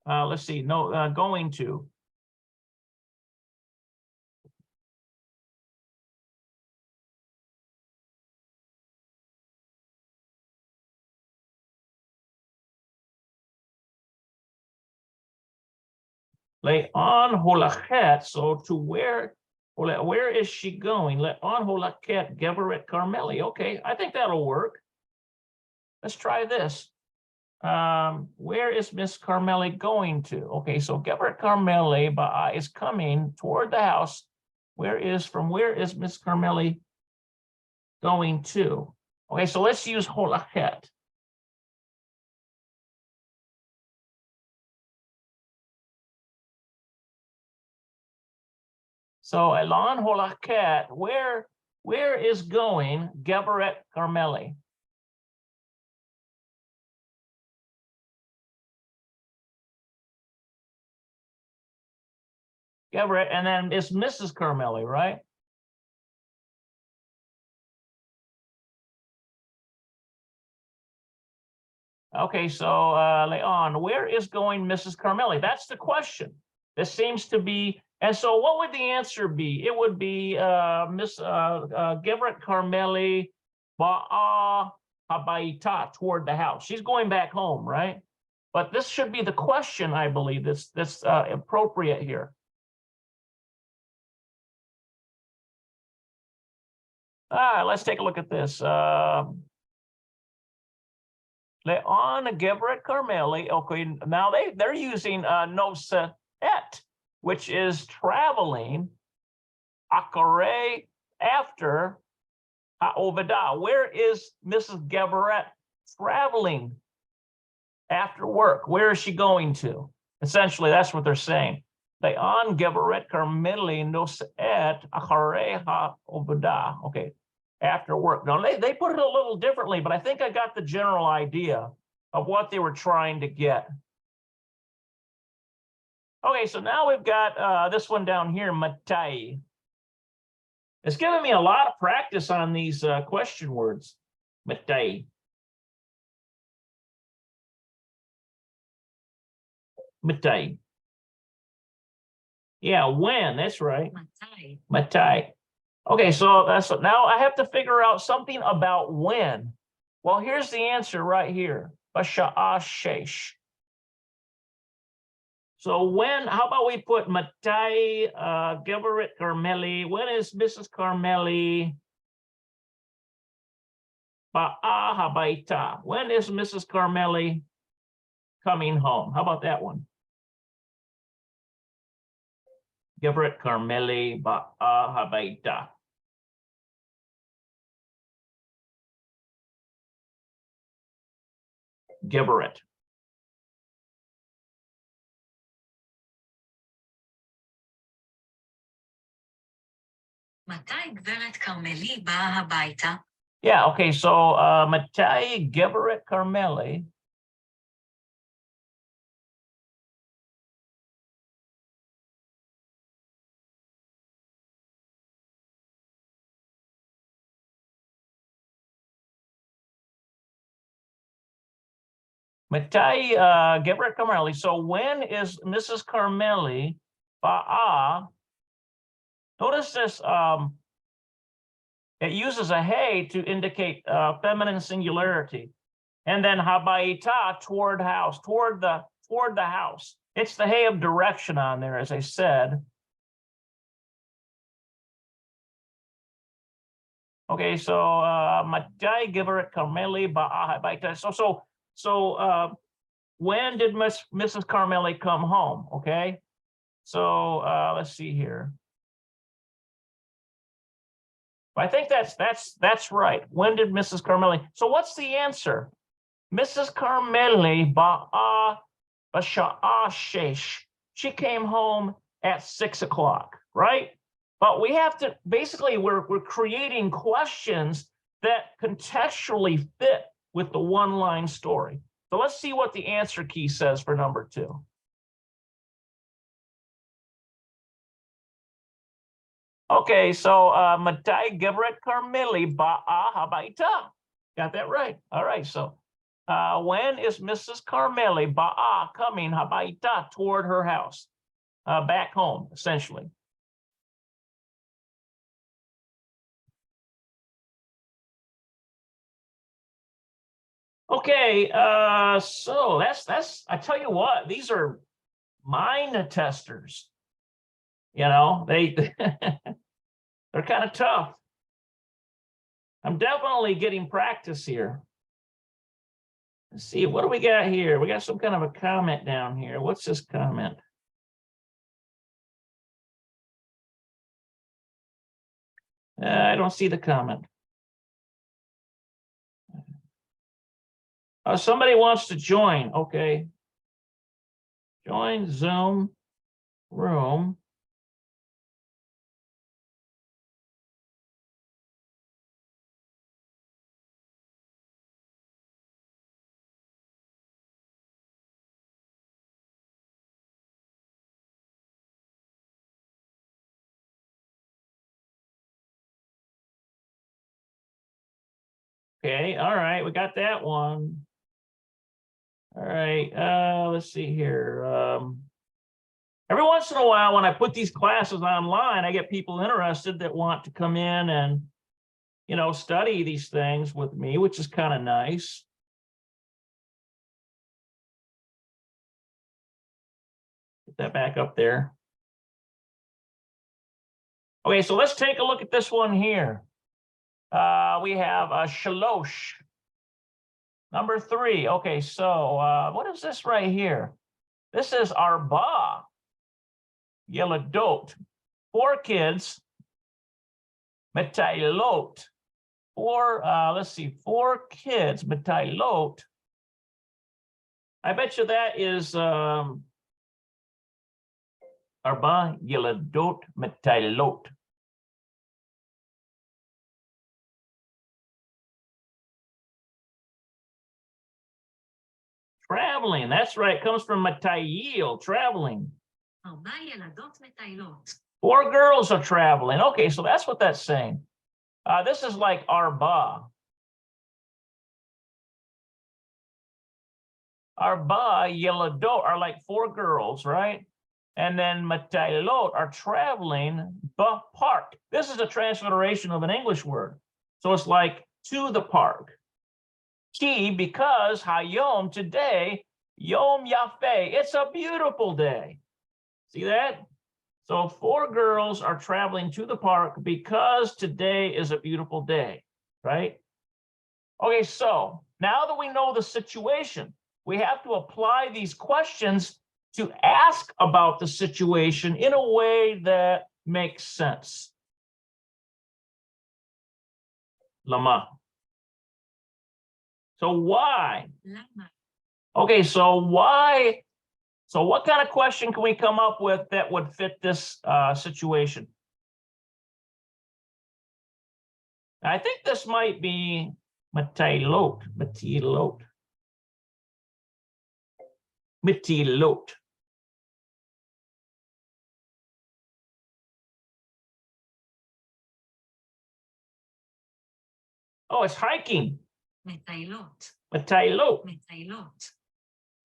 S1: Let's see. No, going to. Leon holachet. So to where is she going? Leon holachet Geberet Carmeli. Okay, I think that'll work. Let's try this. Where is Miss Carmeli going to? Okay, so Geberet Carmeli is coming toward the house. Where is Miss Carmeli going to? Okay, so let's use holachet. So Elon holachet, where is going Geberet Carmeli? Geberet, and then it's Mrs. Carmeli, right? Okay, so Leon, where is going Mrs. Carmeli? That's the question. This seems to be, and so what would the answer be? It would be Miss Geberet Carmeli ba'a habaita, toward the house. She's going back home, right? But this should be the question, I believe, that's appropriate here. Let's take a look at this. Leon Geberet Carmeli. Okay, now they're using noset, which is traveling akare, after ha'ovedah. Where is Mrs. Geberet traveling after work? Where is she going to? Essentially, that's what they're saying. Leon Geberet Carmeli noset akare ha'ovedah. Okay, after work. Now, they put it a little differently, but I think I got the general idea of what they were trying to get. Okay, so now we've got this one down here, matai. It's given me a lot of practice on these question words, matai. Matai. Yeah, when, that's right.
S2: מתי?
S1: Matai. Okay, so now I have to figure out something about when. Well, here's the answer right here. Basha'a shesh. So when, how about we put Matai Geberet Carmeli? When is Mrs. Carmeli ba'a habaita? When is Mrs. Carmeli coming home? How about that one? Geberet Carmeli ba'a habaita. Geberet.
S2: מתי גברת כרמלי באה הביתה?
S1: Yeah, okay, so Matai Geberet Carmeli. Matai Geberet Carmeli. So when is Mrs. Carmeli ba'a? Notice this, it uses a hey to indicate feminine singularity. And then habaita, toward house, toward the house. It's the hey of direction on there, as I said. Okay, so Matay Giberet Carmeli Baita. So when did Mrs. Carmeli come home? Okay, so let's see here. I think that's right. When did Mrs. Carmeli? So what's the answer? Mrs. Carmeli ba'a basha'a shesh. She came home at 6 o'clock, right? But we have to basically we're creating questions that contextually fit with the one-line story. So let's see what the answer key says for number 2. Okay, so Matay Gibret Carmeli ba'a habaita. Got that right. All right, so when is Mrs. Carmeli ba'a coming habaita toward her house, back home, essentially? Okay, so that's I tell you what, these are mind testers. You know, they're kind of tough. I'm definitely getting practice here. Let's see, what do we got here? We got some kind of a comment down here. What's this comment? I don't see the comment. Oh, somebody wants to join. Okay. Join Zoom room. Okay, all right, we got that one. All right, let's see here. Every once in a while, when I put these classes online, I get people interested that want to come in and, you know, study these things with me, which is kind of nice. Get that back up there. Okay, so let's take a look at this one here. We have a shalosh. Number 3. Okay, so what is this right here? This is arba. Yeladot. 4 kids. Metailot. 4, let's see, 4 kids. Metailot. I bet you that is arba yeladot metailot. Traveling, that's right. It comes from matayil, traveling.
S2: 4 ילדות מטיילות.
S1: 4 girls are traveling. Okay, so that's what that's saying. This is like arba. Arba yeladot are like 4 girls, right? And then matailot are traveling the park. This is a transliteration of an English word. So it's like to the park. Ki, because hayom, today, yom yafe, it's a beautiful day. See that? So 4 girls are traveling to the park because today is a beautiful day, right? Okay, so now that we know the situation, we have to apply these questions to ask about the situation in a way that makes sense. Lama. So why?
S2: למה?
S1: Okay, so why? So what kind of question can we come up with that would fit this situation? I think this might be Matilot. Oh, it's hiking.
S2: מטיילות.
S1: Matilot.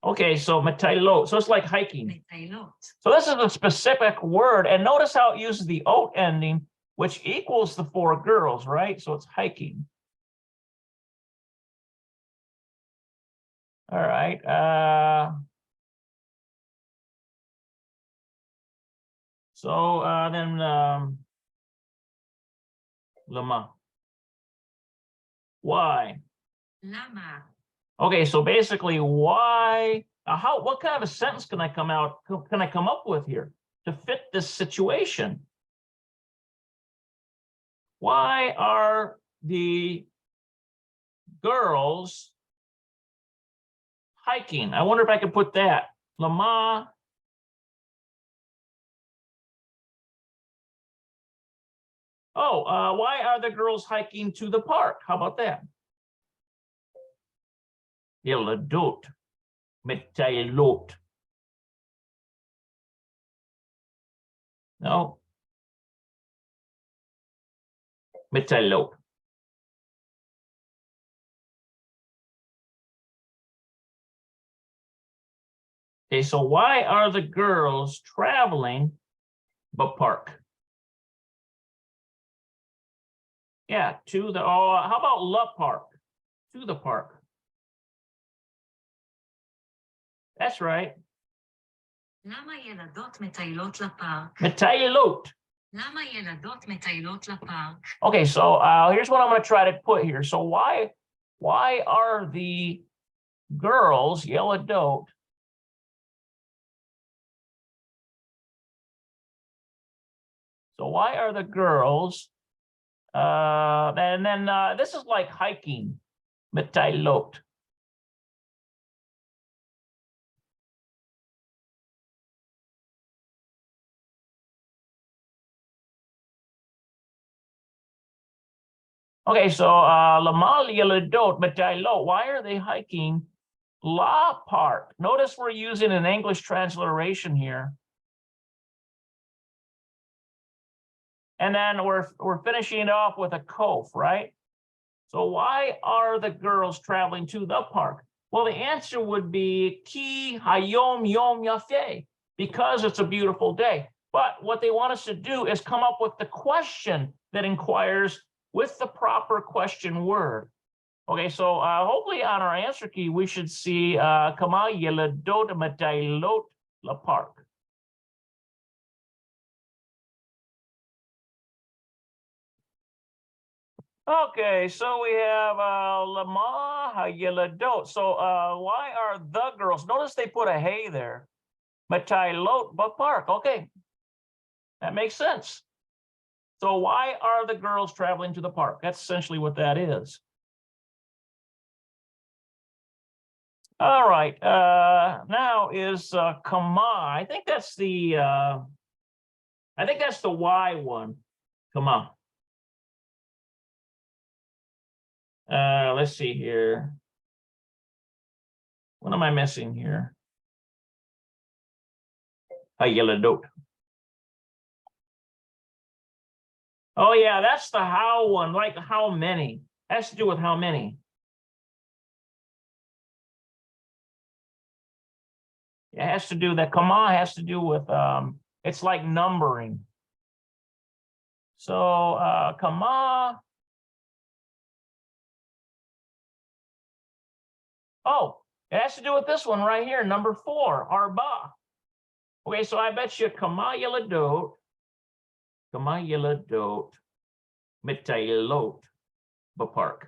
S1: Okay, so Matilot. So it's like hiking.
S2: מטיילות.
S1: So this is a specific word. And notice how it uses the ot ending, which equals the 4 girls, right? So it's hiking. All right. So then Lama. Why?
S2: למה?
S1: Okay, so basically, why? What kind of a sentence can I come up with here to fit this situation? Why are the girls hiking? I wonder if I could put that. Lama. Oh, why are the girls hiking to the park? How about that? ילדות מטיילות. No. מטיילות. Okay, so why are the girls traveling park? Yeah, to the, how about la park? To the park. That's right.
S2: למה ילדות מטיילות לפארק?
S1: מטיילות.
S2: למה ילדות מטיילות לפארק?
S1: Okay, so here's what I'm going to try to put here. So why are the girls, ילדות, so why are the girls, and then this is like hiking, מטיילות. Okay, so למה ילדות מטיילות, why are they hiking La Park? Notice we're using an English transliteration here. And then we're finishing it off with a kof, right? So why are the girls traveling to the park? Well, the answer would be ki hayom yom yafe, because it's a beautiful day. But what they want us to do is come up with the question that inquires with the proper question word. Okay, so hopefully on our answer key, we should see kama yeladot mataylot la park. Okay, so we have lama hayeladot. So why are the girls? Notice they put a hey there. Mataylot ba park. Okay, that makes sense. So why are the girls traveling to the park? That's essentially what that is. All right. Now is kama. I think that's the Y one. Kama. Let's see here. What am I missing here? Hayeladot. Oh yeah, that's the how one, like how many. Has to do with how many. It has to do, that kama has to do with it's like numbering. So kama. Oh, it has to do with this one right here, number 4, arba. Okay, so I bet you kama yeladot mitaylot bapark.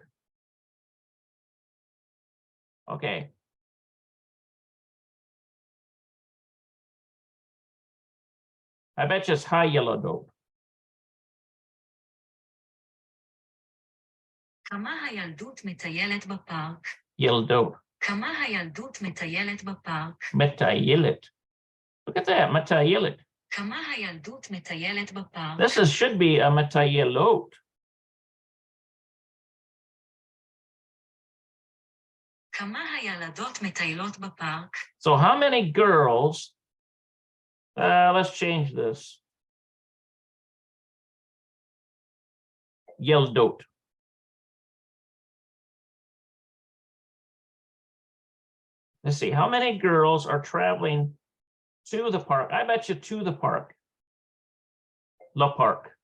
S1: Okay. I bet you it's hayeladot.
S2: כמה הילדות מטיילת בפארק?
S1: ילדות.
S2: כמה הילדות מטיילת בפארק?
S1: מטיילת. Look at that, מטיילת.
S2: כמה הילדות מטיילת בפארק?
S1: This should be a metaylot.
S2: כמה הילדות מטיילות בפארק?
S1: So how many girls, let's change this. Yeldot. Let's see, how many girls are traveling to the park? I bet you to the park. La park.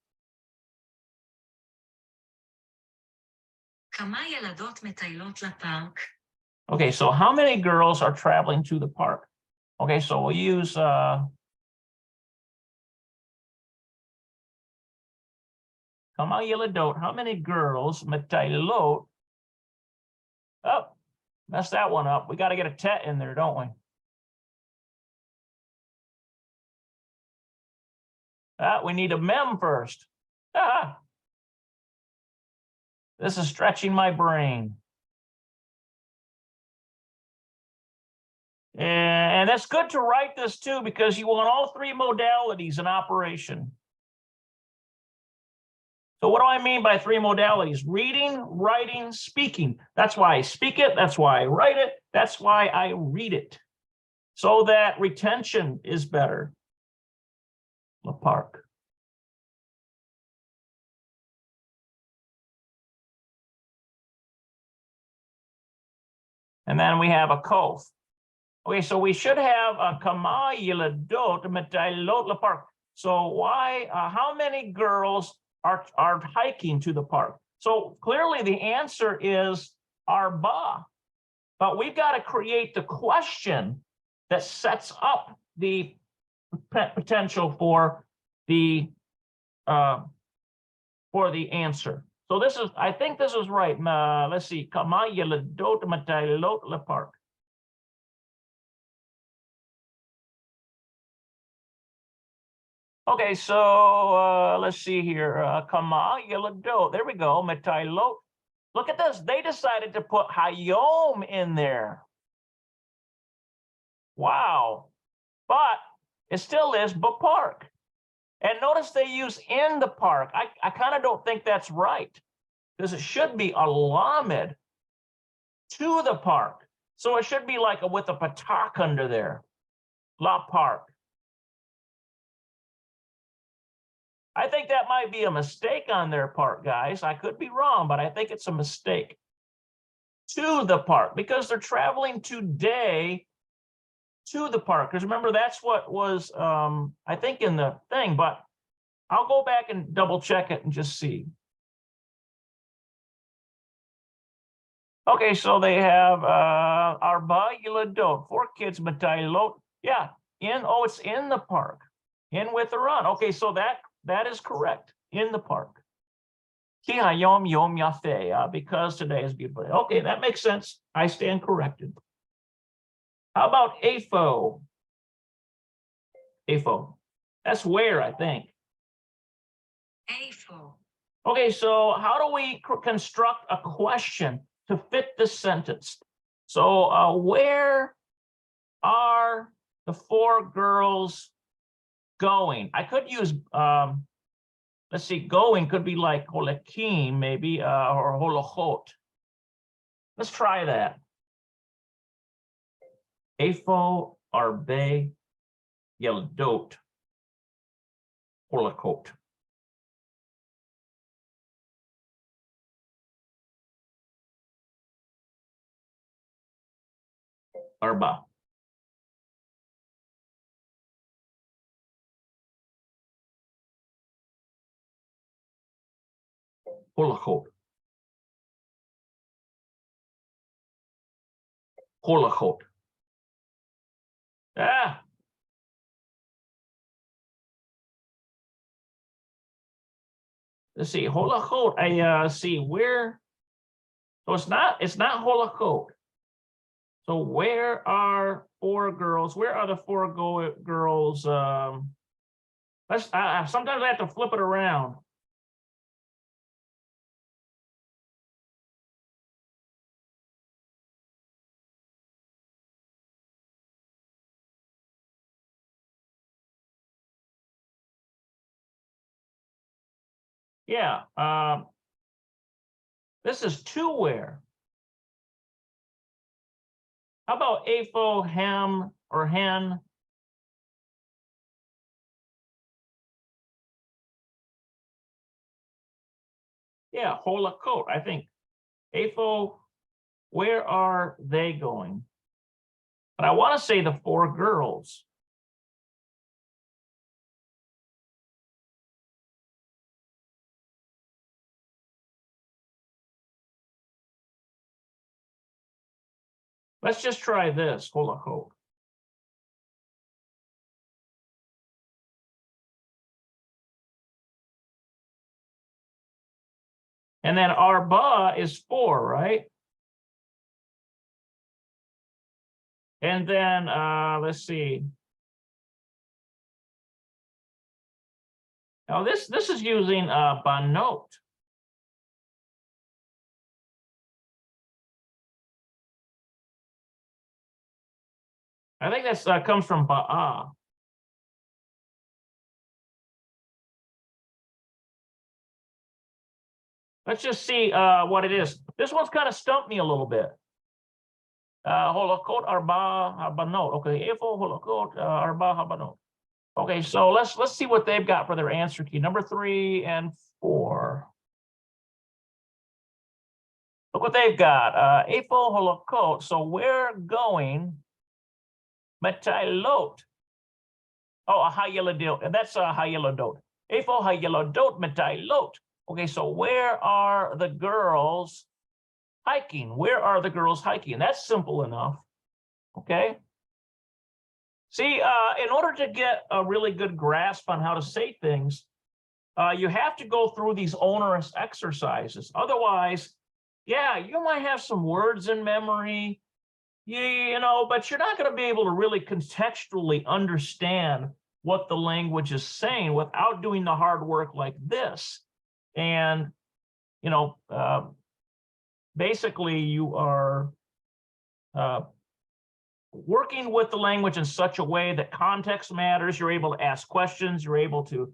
S2: כמה ילדות מטיילות לפארק?
S1: Okay, so how many girls are traveling to the park? Okay, so we'll use kama yeladot. How many girls metaylot Oh, messed that one up. We got to get a tet in there, don't we? We need a mem first. Ah, this is stretching my brain. And that's good to write this too, because you want all three modalities in operation. So what do I mean by three modalities? Reading, writing, speaking. That's why I speak it. That's why I write it. That's why I read it. So that retention is better. Le Parc. And then we have a Cove. Okay, so we should have a Kama Yiladot Metailot Le Parc. So why, how many girls are hiking to the park? So clearly the answer is Arba. But we've got to create the question that sets up the potential for the answer. So this is, I think this is right. Let's see. Kama Yiladot Metailot Le Parc. Okay, so let's see here. Kama Yiladot. There we go. Metailot. Look at this. They decided to put Hayom in there. Wow. But it still is Park. And notice they use in the park. I kind of don't think that's right, because it should be a lamed to the park. So it should be like with a patak under there. La Park. I think that might be a mistake on their part, guys. I could be wrong, but I think it's a mistake. To the park, because they're traveling today to the park. Because remember, that's what was, I think, in the thing, but I'll go back and double check it and just see. Okay, so they have Arba Yiladot, 4 kids, Matailot. Yeah, it's in the park. In with the run. Okay, so that is correct. In the park. Ki hayom yom yafe, because today is beautiful. Okay, that makes sense. I stand corrected. How about AFO? AFO. That's where, I think.
S2: AFO.
S1: Okay, so how do we construct a question to fit this sentence? So where are the 4 girls going? I could use, let's see, going could be like holekim, maybe, or holochot. Let's try that. Afo arbe yeldot holokot. Arba. Holokot. Holokot. Ah. Let's see, holokot. I see where. So it's not holokot. So where are 4 girls? Where are the 4 girls? Let's. Sometimes I have to flip it around. Yeah. This is to where. How about afo, hem, or hen? Yeah, holokot. I think. Afo, where are they going? But I want to say the 4 girls. Let's just try this, holokot. And then arba is 4, right? And then let's see. Now this is using banot. I think that's comes from ba'a. Let's just see what it is. This one's kind of stumped me a little bit. Holokot arba habanot. Okay, ifo holokot arba habanot. Okay, so let's see what they've got for their answer key. Number 3 and 4. Look what they've got. Ifo holokot. So we're going metailot. Oh, a hayeladot. And that's a hayeladot. Ifo hayeladot metailot. Okay, so where are the girls hiking? Where are the girls hiking? That's simple enough. Okay. See, in order to get a really good grasp on how to say things, you have to go through these onerous exercises. Otherwise, yeah, you might have some words in memory, you know, but you're not going to be able to really contextually understand what the language is saying without doing the hard work like this. And, you know, basically you are working with the language in such a way that context matters. You're able to ask questions. You're able to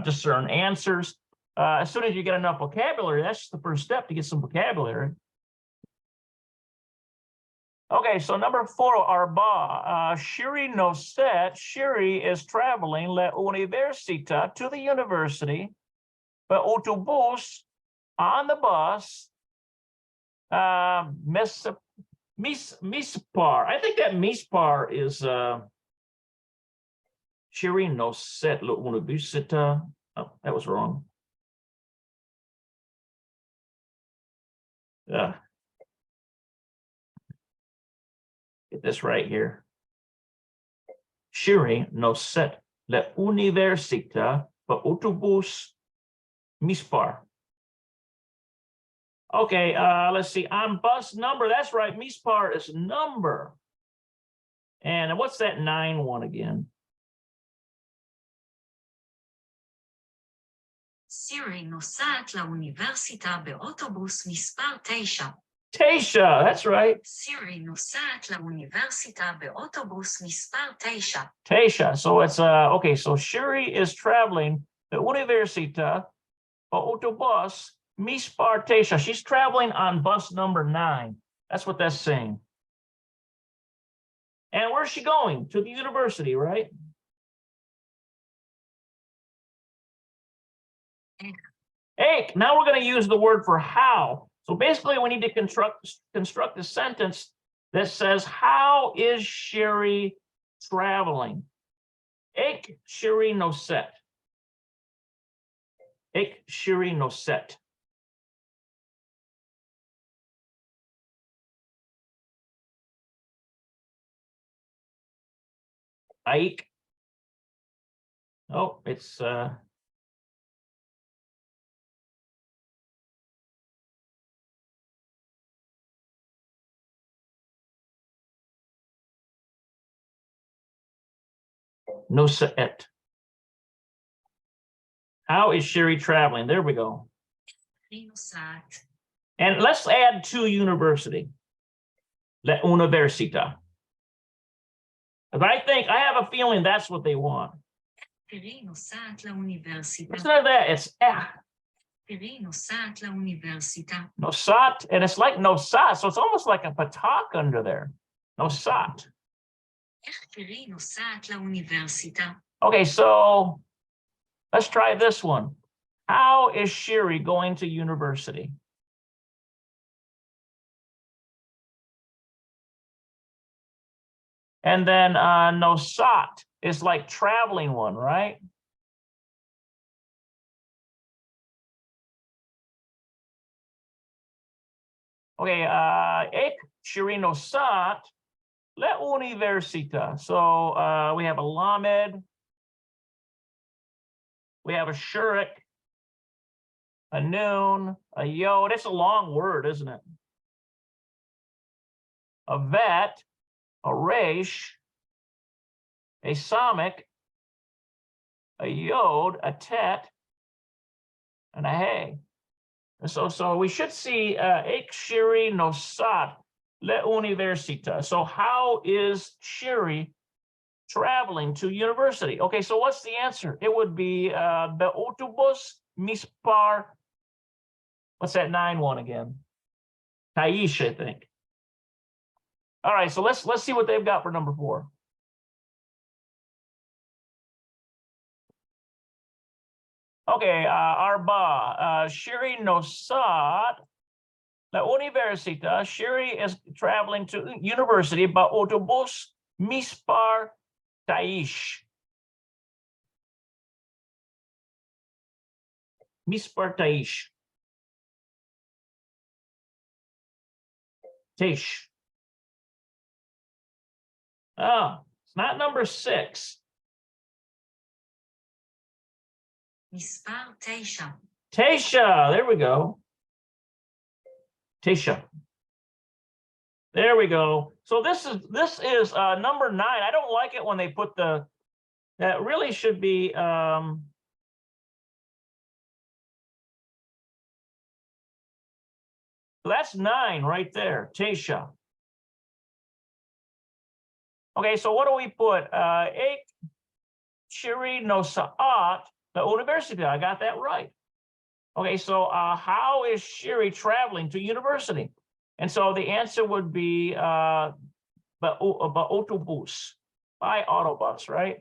S1: discern answers. As soon as you get enough vocabulary, that's just the first step to get some vocabulary. Okay, so number 4, arba. Shiri noset. Shiri is traveling la università, to the university. But autobus, on the bus. Mispar. I think that mispar is Shiri noset la università. Oh, that was wrong. Get this right here. Shiri noset la università pa autobus mispar. Okay, let's see. On bus number, that's right. Mispar is number. And what's that 9 one again?
S2: סירי נוסעת לאוניברסיטה באוטובוס מספר 9.
S1: Tasha, that's right.
S2: סירי נוסעת לאוניברסיטה באוטובוס מספר 9.
S1: Tasha. So it's okay, so Shiri is traveling the Università autobus mispar Tasha. She's traveling on bus number 9. That's what that's saying. And where's she going? To the university, right? Ake. Now we're going to use the word for how. So basically, we need to construct a sentence that says, how is Shiri traveling? Ake Shiri noset. Ake Shiri noset. Ike. Oh, it's noset. How is Shiri traveling? There we go.
S2: היא נוסעת.
S1: And let's add to university. La università. But I have a feeling that's what they want.
S2: היא נוסעת לאוניברסיטה.
S1: Instead of that, it's
S2: היא נוסעת לאוניברסיטה.
S1: nosat, and it's like nosat, so it's almost like a patak under there. Nosat.
S2: היא נוסעת לאוניברסיטה.
S1: Okay, so let's try this one. How is Shiri going to university? And then nosat is like traveling one, right? Okay, ek Shiri nosat la università. So we have a lamed, we have a shurik, a noon, a yod. It's a long word, isn't it? A vet. a resh, a samik, a yod, a tet, and a hey. So we should see ek shiri nosat leuniversita. So how is Shiri traveling to university? Okay, so what's the answer? It would be beautobus mispar. What's that 9-1 again? Taish, I think. All right, so let's see what they've got for number 4. Okay, Arba, Shiri nosat la universita. Shiri is traveling to university by autobus mispar taish. Mispar taish. Taish. Oh, it's not number 6.
S2: מספר 9.
S1: Tasha, there we go. Tasha. There we go. So this is number 9. I don't like it when they put that really should be so that's 9 right there, Tasha. Okay, so what do we put? Ek Shiri Nosaat the university. I got that right. Okay, so how is Shiri traveling to university? And so the answer would be autobus, by autobus, right?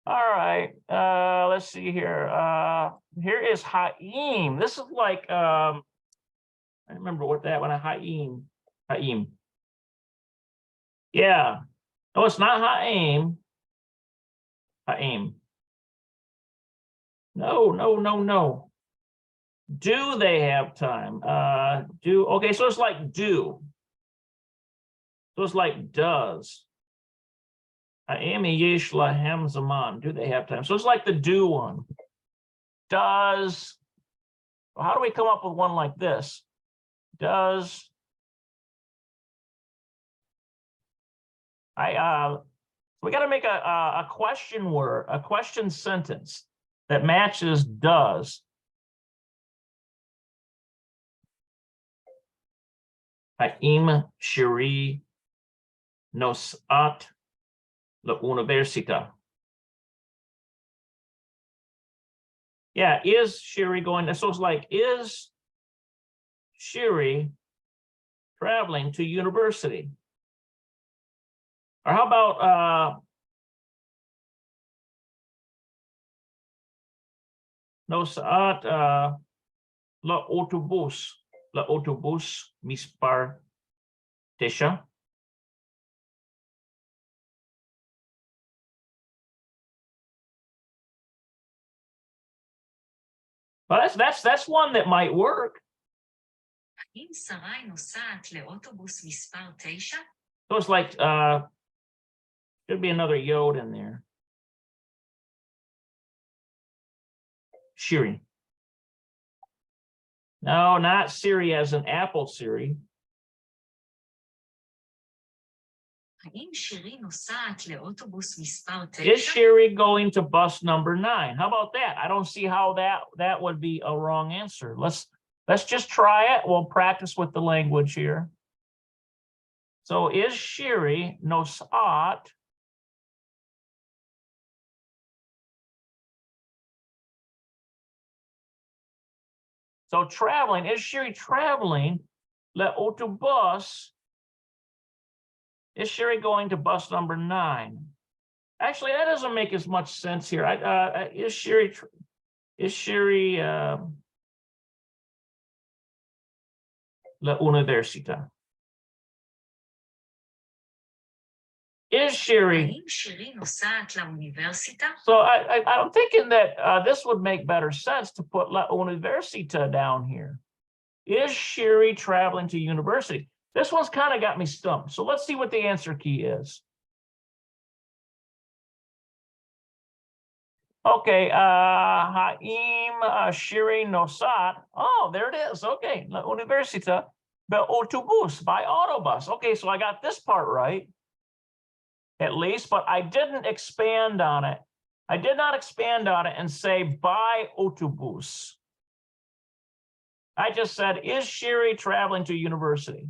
S1: All right, let's see here. Here is Haim. This is like, I remember what that one, Haim. Yeah. No, it's not Haim. Haim. No. Do they have time? Okay, so it's like do. So it's like does. Haim yesh lahem zaman. Do they have time? So it's like the do one. Does. How do we come up with one like this? Does. We got to make a question word, a question sentence that matches does. Haim Shiri nosat la universita. Yeah, is Shiri going to, so it's like, is Shiri traveling to university? Or how about nosat la autobus mispar Tisha? Well, that's one that might work.
S2: האם שרי נוסעת לאוטובוס מספר 9?
S1: So it's like should be another yod in there. Shiri. No, not Siri as an Apple Siri.
S2: האם שירי נוסעת לאוטובוס מספר 9?
S1: Is Shiri going to bus number 9? How about that? I don't see how that would be a wrong answer. Let's just try it. We'll practice with the language here. So is Shiri nosat so traveling, is Shiri traveling l'autobus? Is Shiri going to bus number 9? Actually, that doesn't make as much sense here. Is Shiri la università? Is Shiri?
S2: האם שירי נוסעת לאוניברסיטה?
S1: So I'm thinking that this would make better sense to put la università down here. Is Shiri traveling to university? This one's kind of got me stumped. So let's see what the answer key is. Okay, Haim Shiri Nosat. Oh, there it is. Okay, La Universita Beautobus, by autobus. Okay, so I got this part right, at least, but I didn't expand on it. I did not expand on it and say by autobus. I just said, is Shiri traveling to university?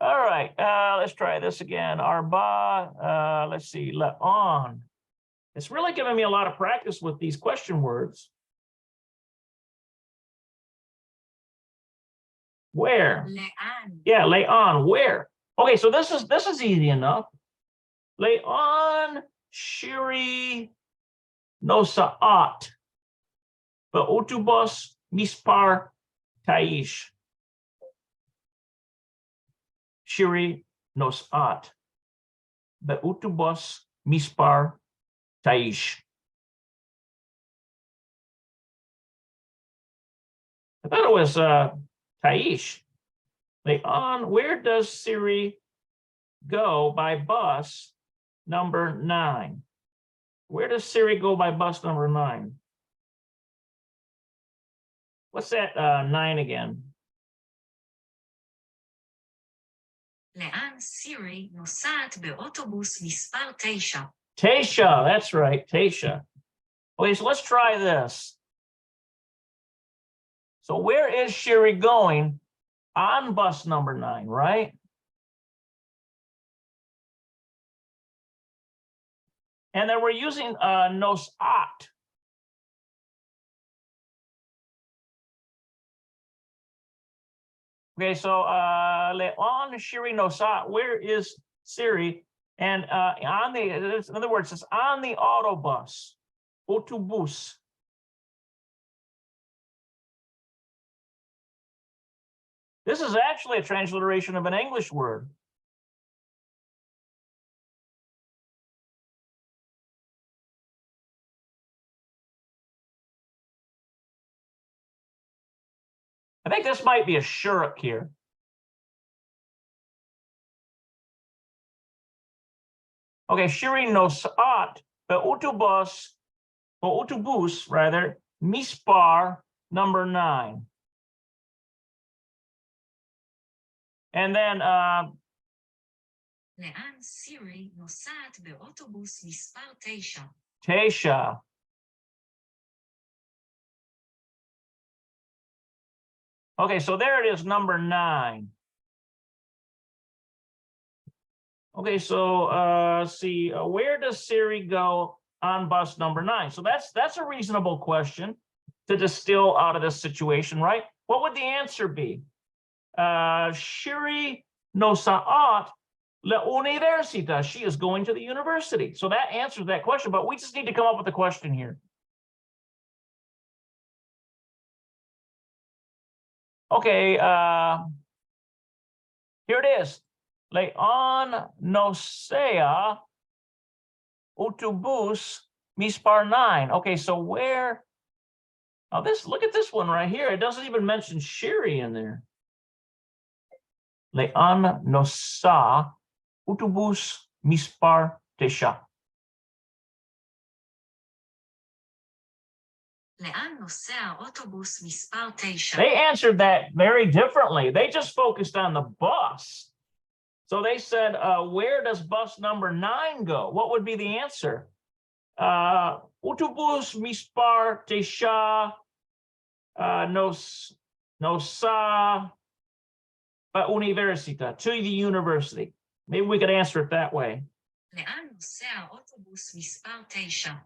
S1: All right, let's try this again. Arba, let's see, le'on. It's really giving me a lot of practice with these question words. Where?
S2: לאן?
S1: Yeah, le'on, where? Okay, so this is easy enough. Le'on Shiri Nosa'at Be'autobus Mispar Taish. Shiri Nosa'at Be'autobus Mispar Taish. I thought it was Taish. Le'on, where does Siri go by bus number 9? Where does Siri go by bus number 9? What's that 9 again?
S2: לאן סירי נוסעת באוטובוס מספר 9?
S1: Tasha, that's right, Tasha. Okay, so let's try this. So where is Shiri going on bus number 9, right? And then we're using nosat. Okay, so le'on Shiri nosat, where is Siri? And on the, in other words, it's on the autobus, autobus. This is actually a transliteration of an English word. I think this might be a shuruk here. Okay, Shiri nosat be'autobus, autobus rather, mispar number 9. And then
S2: לאן סירי נוסעת באוטובוס מספר 9?
S1: Tasha. Okay, so there it is, number 9. Okay, so see, where does Siri go on bus number 9? So that's a reasonable question to distill out of this situation, right? What would the answer be? Shiri nosa'at le'universita. She is going to the university. So that answers that question, but we just need to come up with a question here. Okay, here it is. Le'on nosea autobus mispar 9. Okay, so where? Oh, look at this one right here. It doesn't even mention Shiri in there. Le'on nosa autobus mispar 9.
S2: לאן נוסע האוטובוס מספר 9?
S1: They answered that very differently. They just focused on the bus. So they said, where does bus number 9 go? What would be the answer? Autobus mispar 9 nosa universita, to the university. Maybe we could answer it that way.
S2: לאן נוסע האוטובוס מספר 9?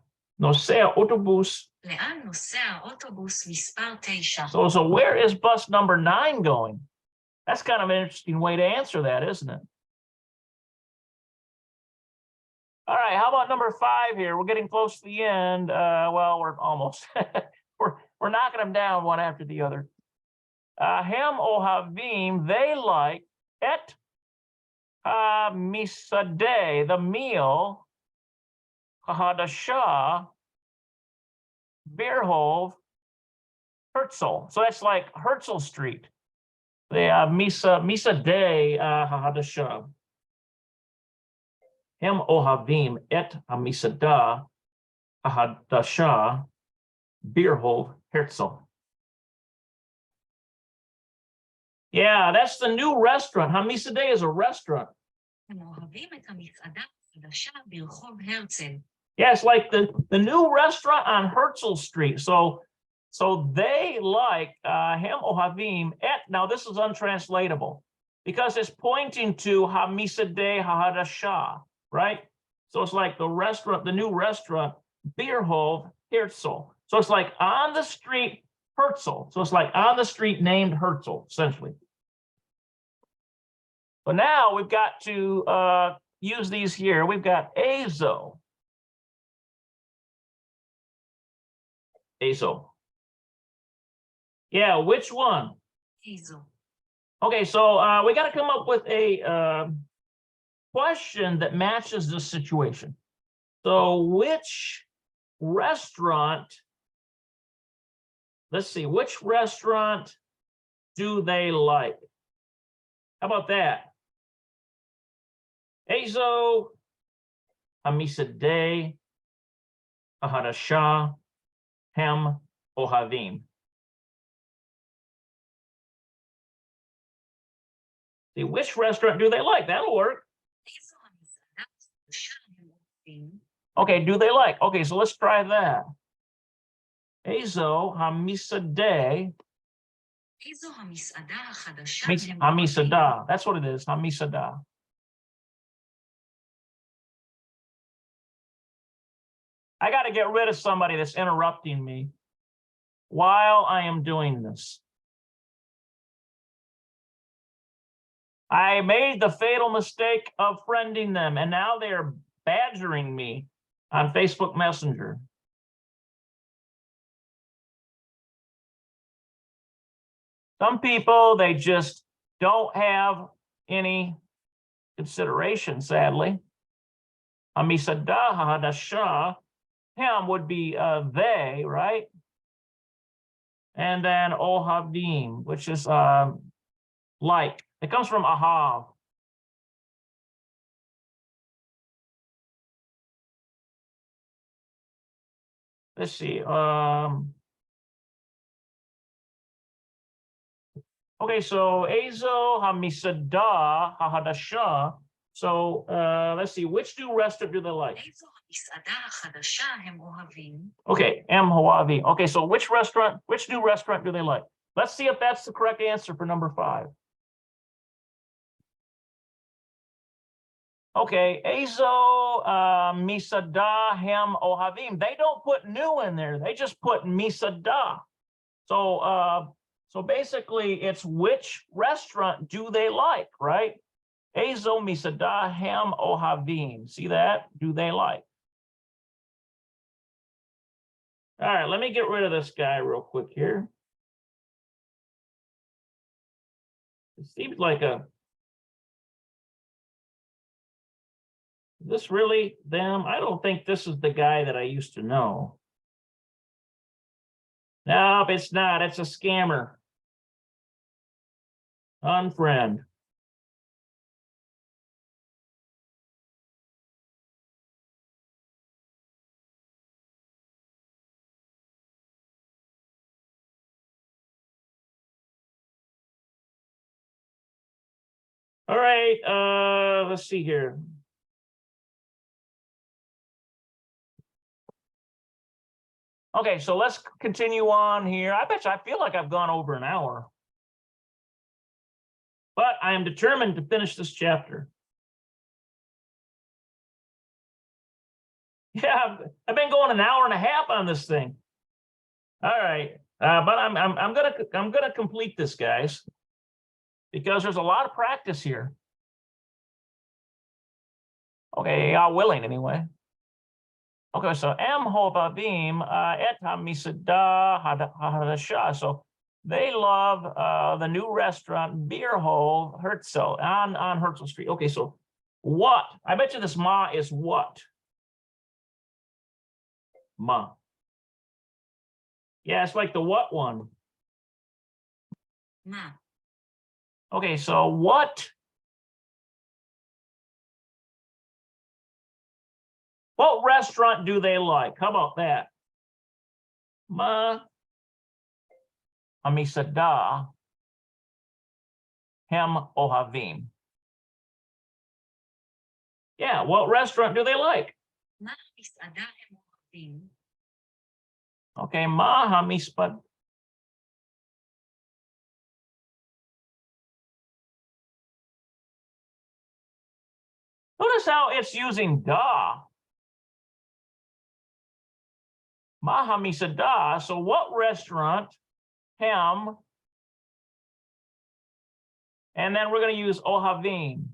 S1: Nosea autobus.
S2: לאן נוסע האוטובוס מספר 9?
S1: So where is bus number 9 going? That's kind of an interesting way to answer that, isn't it? All right, how about number 5 here? We're getting close to the end. Well, we're almost. we're knocking them down one after the other. Hem ohavim, they like et misadeh, the meal, hadashah, Berhov, Herzl. So that's like Herzl Street. The Misa Day Hadashah. Hem ohavim et hamisada ahadasha birhov herzl. Yeah, that's the new restaurant. Hamisadeh is a restaurant.
S2: הם אוהבים את המסעדה החדשה ברחוב הרצל.
S1: Yeah, it's like the new restaurant on Herzl Street. So they like hem ohavim et. Now this is untranslatable because it's pointing to hamisadeh hahadashah, right? So it's like the restaurant, the new restaurant, Bierhof Herzl. So it's like on the street Herzl. So it's like on the street named Herzl, essentially. But now we've got to use these here. We've got azo. Azo. Yeah, which one?
S2: איזו.
S1: Okay, so we got to come up with a question that matches this situation. So which restaurant, let's see, which restaurant do they like? How about that? Azo, hamisadeh, ahadashah, hem ohavim. See, which restaurant do they like? That'll work.
S2: איזו המסעדה החדשה הם אוהבים.
S1: Okay, do they like? Okay, so let's try that. Azo hamisadeh.
S2: איזו המסעדה החדשה הם אוהבים.
S1: Hamisadah. That's what it is. Hamisadah. I got to get rid of somebody that's interrupting me while I am doing this. I made the fatal mistake of friending them, and now they're badgering me on Facebook Messenger. Some people, they just don't have any consideration, sadly. Hamisadah hadashah, him would be they, right? And then ohavim, which is like. It comes from ahav. Let's see. Okay, so azo hamisadah hahadashah. So let's see, which new restaurant do they like?
S2: איזו המסעדה החדשה הם אוהבים.
S1: Okay, em hawavi. Okay, so which new restaurant do they like? Let's see if that's the correct answer for number 5. Okay, azo misada hem ohavim. They don't put new in there. They just put misada. So basically, it's which restaurant do they like, right? Azo misada hem ohavim. See that? Do they like? All right, let me get rid of this guy real quick here. It seems like is this really them? I don't think this is the guy that I used to know. Nope, it's not. It's a scammer. Unfriend. All right, let's see here. Okay, so let's continue on here. I feel like I've gone over an hour. But I am determined to finish this chapter. Yeah, I've been going an hour and a half on this thing. All right, but I'm gonna complete this, guys, because there's a lot of practice here. Okay, y'all willing anyway. Okay, so em hovavim et hamisadah hadashah. So they love the new restaurant Bierhof Herzl on Herzl Street. Okay, so what? I bet you this ma is what? Ma. Yeah, it's like the what one.
S2: מה?
S1: Okay, so what What restaurant do they like? How about that? Ma המסעדה הם אוהבים. Yeah, what restaurant do they like?
S2: מה המסעדה הם אוהבים?
S1: Okay, מה המסעדה? Notice how it's using da. מה המסעדה. So what restaurant? Hem. And then we're going to use ohavim.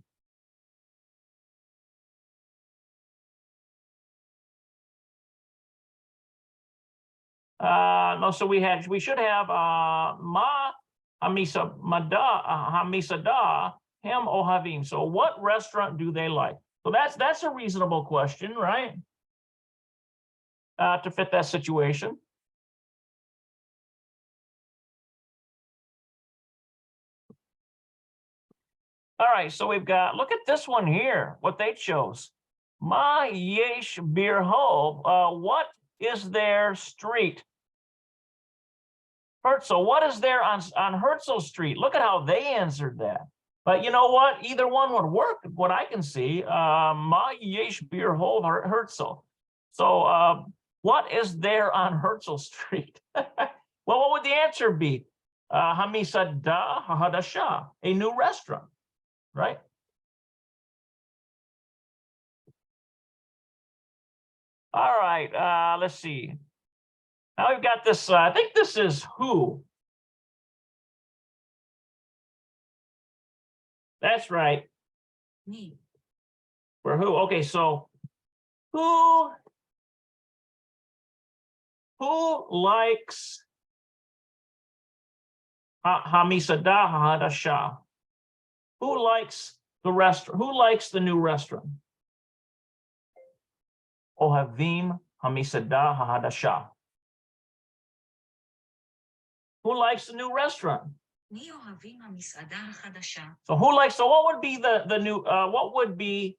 S1: No, so we should have ma hamisada hem ohavim. So what restaurant do they like? So that's a reasonable question, right? To fit that situation. All right, so we've got, look at this one here, what they chose. Ma yesh bir hov. What is their street? Herzl, what is there on Herzl Street? Look at how they answered that. But you know what? Either one would work, what I can see. Ma yesh bir hov Herzl. So what is there on Herzl Street? Well, what would the answer be? Hamisada Hadasha, a new restaurant, right? All right, let's see. Now we've got this, I think this is who. That's right.
S2: מי?
S1: For who? Okay, so who likes Hamisada Hadasha? Who likes the restaurant? Who likes the new restaurant? Ohavim Hamisada Hadasha. Who likes the new restaurant?
S2: מי אוהבים המסעדה החדשה?
S1: So who likes, so what would be the new, what would be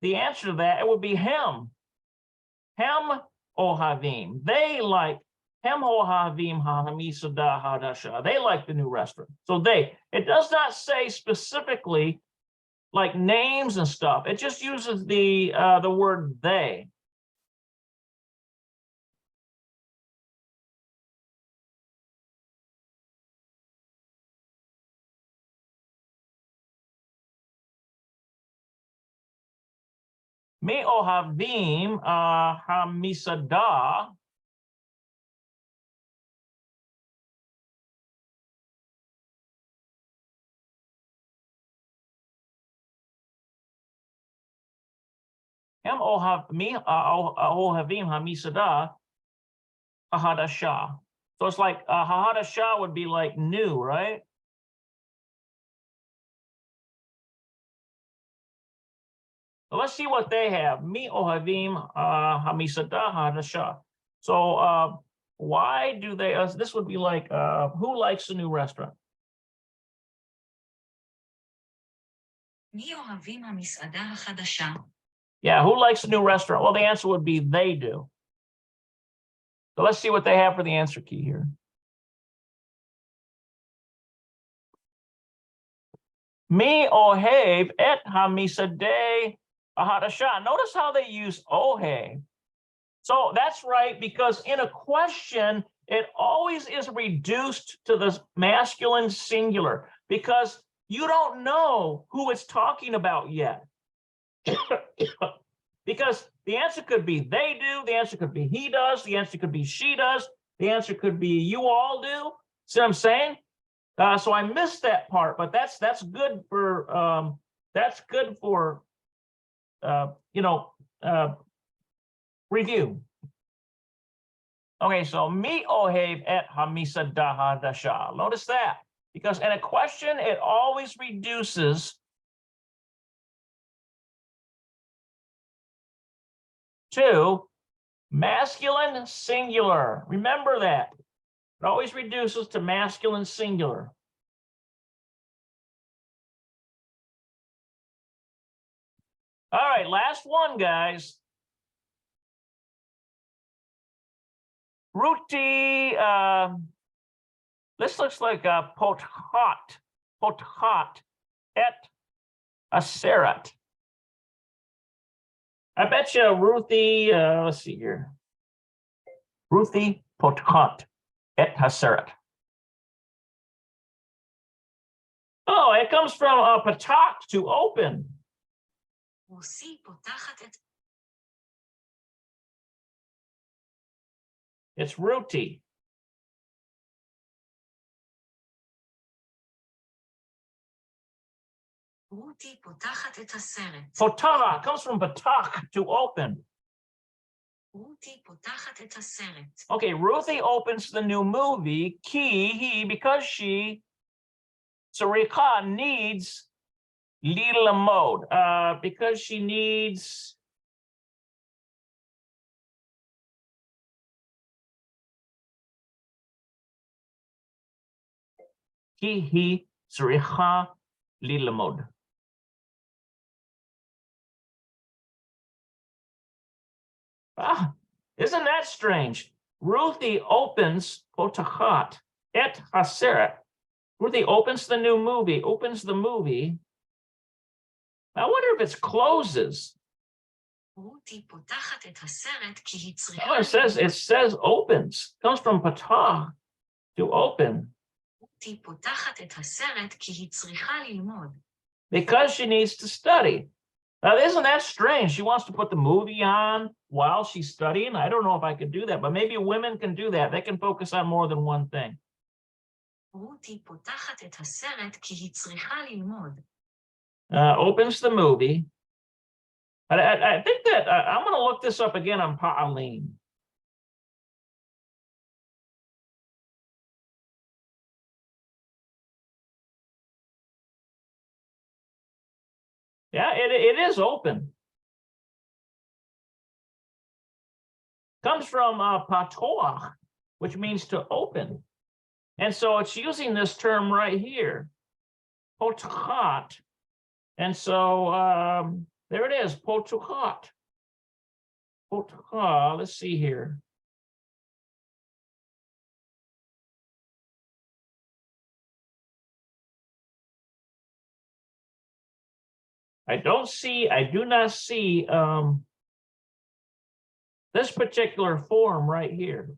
S1: the answer to that? It would be him. Hem ohavim. They like, hem ohavim hamisada hadasha. They like the new restaurant. So it does not say specifically like names and stuff. It just uses the word they. Me ohavim hamisada. Hem ohavim hamisada hahadasha. So it's like hahadasha would be like new, right? So let's see what they have. Mi ohavim hamisada hadasha. So why do they? This would be like who likes the new restaurant?
S2: מי אוהבים המסעדה החדשה?
S1: Yeah, who likes the new restaurant? Well, the answer would be they do. So let's see what they have for the answer key here. Mi ohev et hamisadeh hadasha. Notice how they use ohev. So that's right, because in a question, it always is reduced to the masculine singular because you don't know who it's talking about yet. Because the answer could be they do, the answer could be he does, the answer could be she does, the answer could be you all do. See what I'm saying? So I missed that part, but that's good for review. Okay, so mi ohev et hamisada hadasha. Notice that, because in a question, it always reduces to masculine singular. Remember that. It always reduces to masculine singular. All right, last one, guys. Ruti, this looks like a pothat et aseret. I bet you Ruthie, let's see here. Ruthie pothat et haseret. Oh, it comes from patak, to open.
S2: רוסי פותחת את
S1: It's Ruti.
S2: רותי פותחת את הסרט.
S1: Potah comes from patak, to open.
S2: רותי פותחת את הסרט.
S1: Okay, Ruthie opens the new movie, he, because she, Sarika needs Lila mode, because she needs he Sarika Lila mode. Ah, isn't that strange? Ruthie opens Potachat et Haseret. Ruthie opens the new movie, opens the movie. I wonder if it's closes.
S2: רותי פותחת את הסרט כי היא צריכה...
S1: Oh, it says opens. Comes from patah, to open.
S2: רותי פותחת את הסרט כי היא צריכה ללמוד.
S1: Because she needs to study. Now, isn't that strange? She wants to put the movie on while she's studying. I don't know if I could do that, but maybe women can do that. They can focus on more than one thing.
S2: רותי פותחת את הסרט כי היא צריכה ללמוד.
S1: Opens the movie. I think that I'm going to look this up again on Pa'alim. Yeah, it is open. Comes from patoach, which means to open. And so it's using this term right here, potachat. And so there it is, potachat. Potachat, let's see here. I do not see this particular form right here.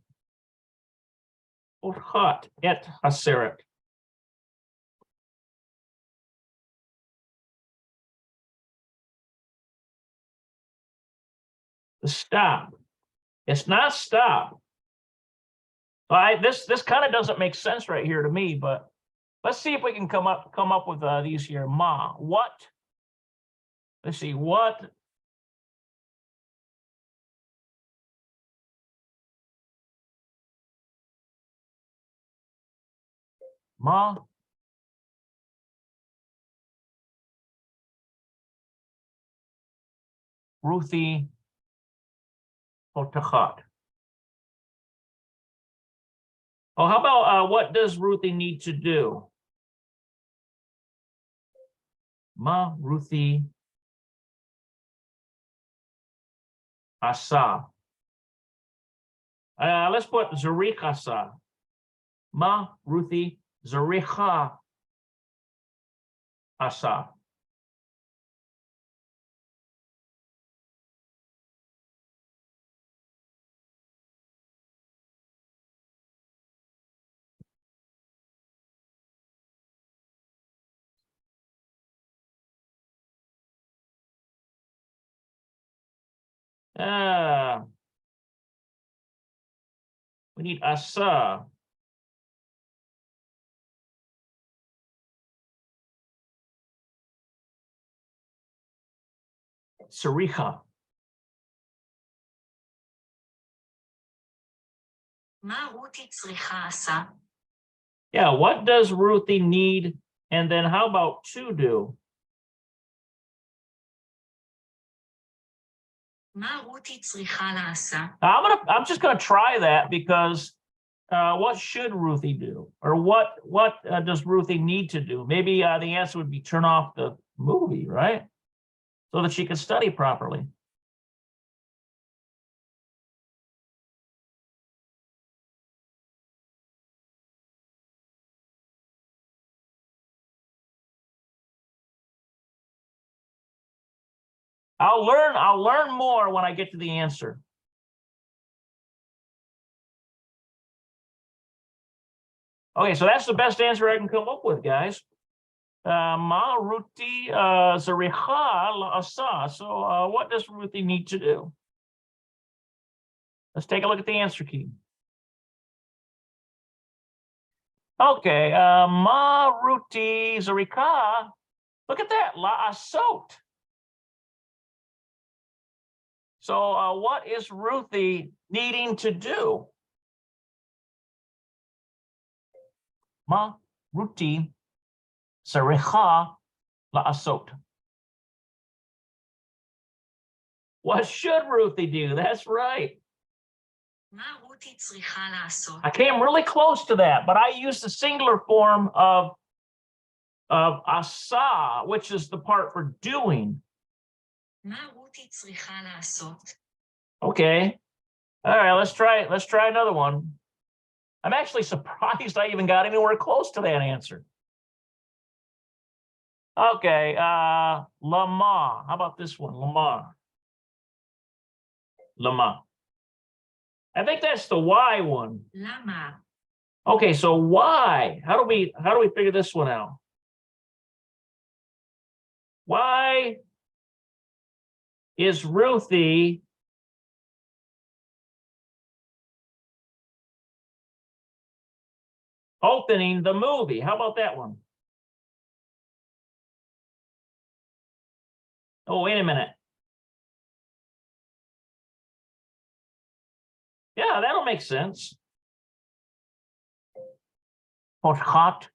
S1: Potachat et haseret. The stop. It's not stop. This kind of doesn't make sense right here to me, but let's see if we can come up with these here. Ma, what? Let's see, what? Ma. Ruthie potachat. Oh, how about what does Ruthie need to do? Ma Ruthie asa. Let's put Zarich asa. Ma Ruthie Zaricha asa. We need asa. Saricha.
S2: מה רותי צריכה עשה?
S1: Yeah, what does Ruthie need? And then how about to do?
S2: מה רותי צריכה לעשה?
S1: I'm just gonna try that because what should Ruthie do? Or what does Ruthie need to do? Maybe the answer would be turn off the movie, right? So that she can study properly. I'll learn more when I get to the answer. Okay, so that's the best answer I can come up with, guys. Ma Ruti Zaricha La'asa. So what does Ruthie need to do? Let's take a look at the answer key. Okay, Ma Ruti Zaricha. Look at that, La'asot. So what is Ruthie needing to do? Ma Ruti Zaricha La'asot. What should Ruthie do? That's right.
S2: מה רותי צריכה לעשות?
S1: I came really close to that, but I used the singular form of asa, which is the part for doing.
S2: מה רותי צריכה לעשות?
S1: Okay. All right, let's try another one. I'm actually surprised I even got anywhere close to that answer. Okay, Lama. How about this one? Lama. Lama. I think that's the Y one.
S2: למה?
S1: Okay, so why? How do we figure this one out? Why is Ruthie opening the movie? How about that one? Oh, wait a minute. Yeah, that'll make sense. Potchat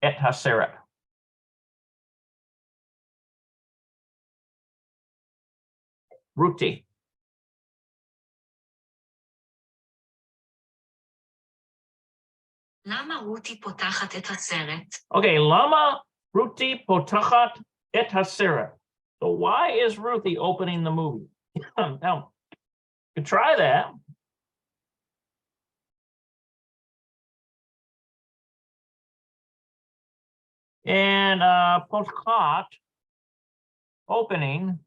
S1: et haseret. Ruti.
S2: למה רותי פותחת את הסרט?
S1: Okay, lama Ruti potachat et haseret. So why is Ruthie opening the movie? Now, you could try that. And potchat, opening.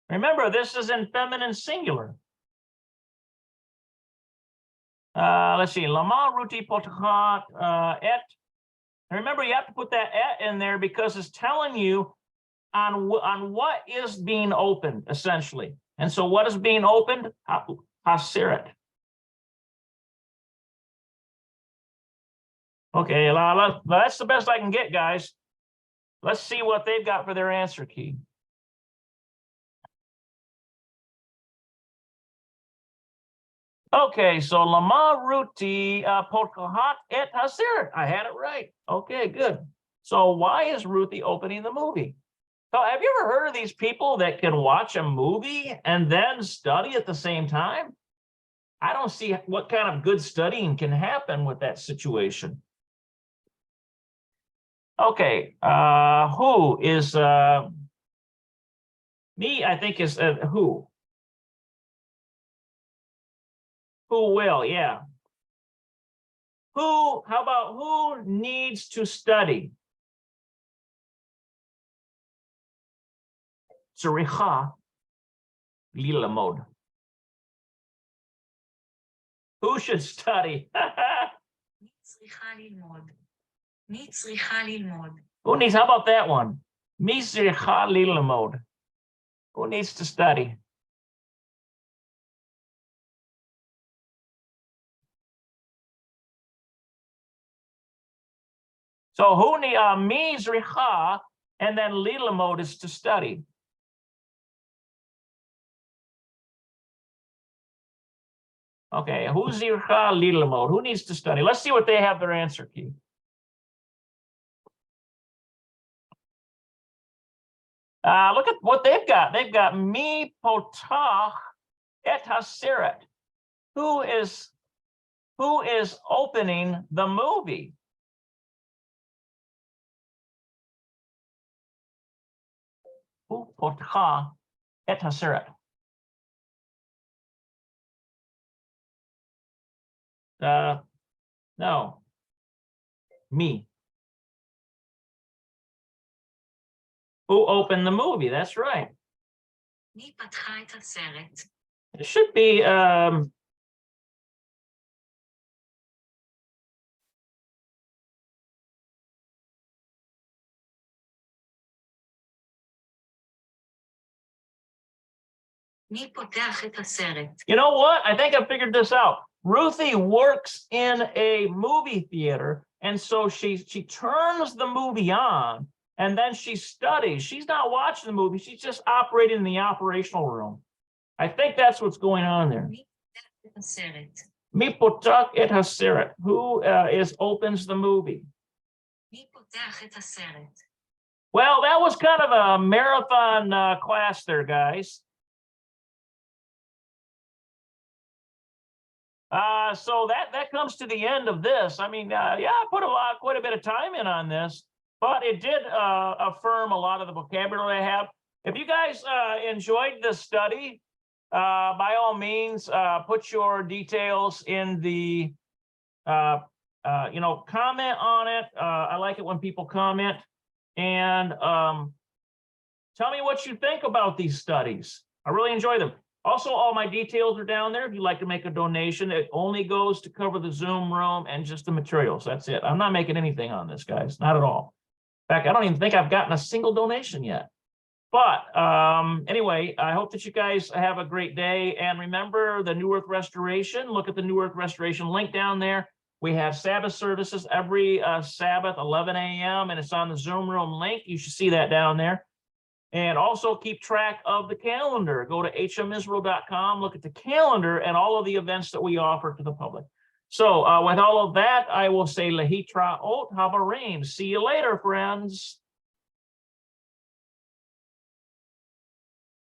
S1: Remember, this is in feminine singular. Let's see, lama Ruti potchat et. Remember, you have to put that et in there because it's telling you on what is being opened, essentially. And so what is being opened? Haseret. Okay, that's the best I can get, guys. Let's see what they've got for their answer key. Okay, so lama Ruti potchat et haseret. I had it right. Okay, good. So why is Ruthie opening the movie? So have you ever heard of these people that can watch a movie and then study at the same time? I don't see what kind of good studying can happen with that situation. Okay, who is me? I think is who. Who will? Yeah. Who? How about who needs to study? Tzricha lilamod. Who should study?
S2: מי צריכה ללמוד? מי צריכה ללמוד?
S1: Who needs? How about that one? Mi tzricha lilamod. Who needs to study? So who need mi tzricha, and then lilamod is to study. Okay, who's zircha lilamod? Who needs to study? Let's see what they have their answer key. Look at what they've got. They've got mi potach et haseret. Who is opening the movie? Hu potcha et haseret. No. Me. Who opened the movie? That's right.
S2: מי פתחה את הסרט?
S1: It should be
S2: מי פותח את הסרט?
S1: you know what? I think I figured this out. Ruthie works in a movie theater, and so she turns the movie on, and then she studies. She's not watching the movie, she's just operating in the operational room. I think that's what's going on there.
S2: מי פותח את הסרט?
S1: Mi potak et haseret. Who opens the movie?
S2: מי פותח את הסרט?
S1: Well, that was kind of a marathon class there, guys. So that comes to the end of this. I mean, yeah, I put quite a bit of time in on this, but it did affirm a lot of the vocabulary I have. If you guys enjoyed this study, by all means, put your details in the, comment on it. I like it when people comment, and tell me what you think about these studies. I really enjoy them. Also, all my details are down there. If you'd like to make a donation, it only goes to cover the Zoom room and just the materials. That's it. I'm not making anything on this, guys. Not at all. In fact, I don't even think I've gotten a single donation yet. But anyway, I hope that you guys have a great day. And remember the New Earth Restoration. Look at the New Earth Restoration link down there. We have Sabbath services every Sabbath, 11 a.m. and it's on the Zoom room link. You should see that down there. And also keep track of the calendar. Go to hmisrael.com, look at the calendar and all of the events that we offer to the public. So with all of that, I will say Lehitraot Havarim. See you later, friends.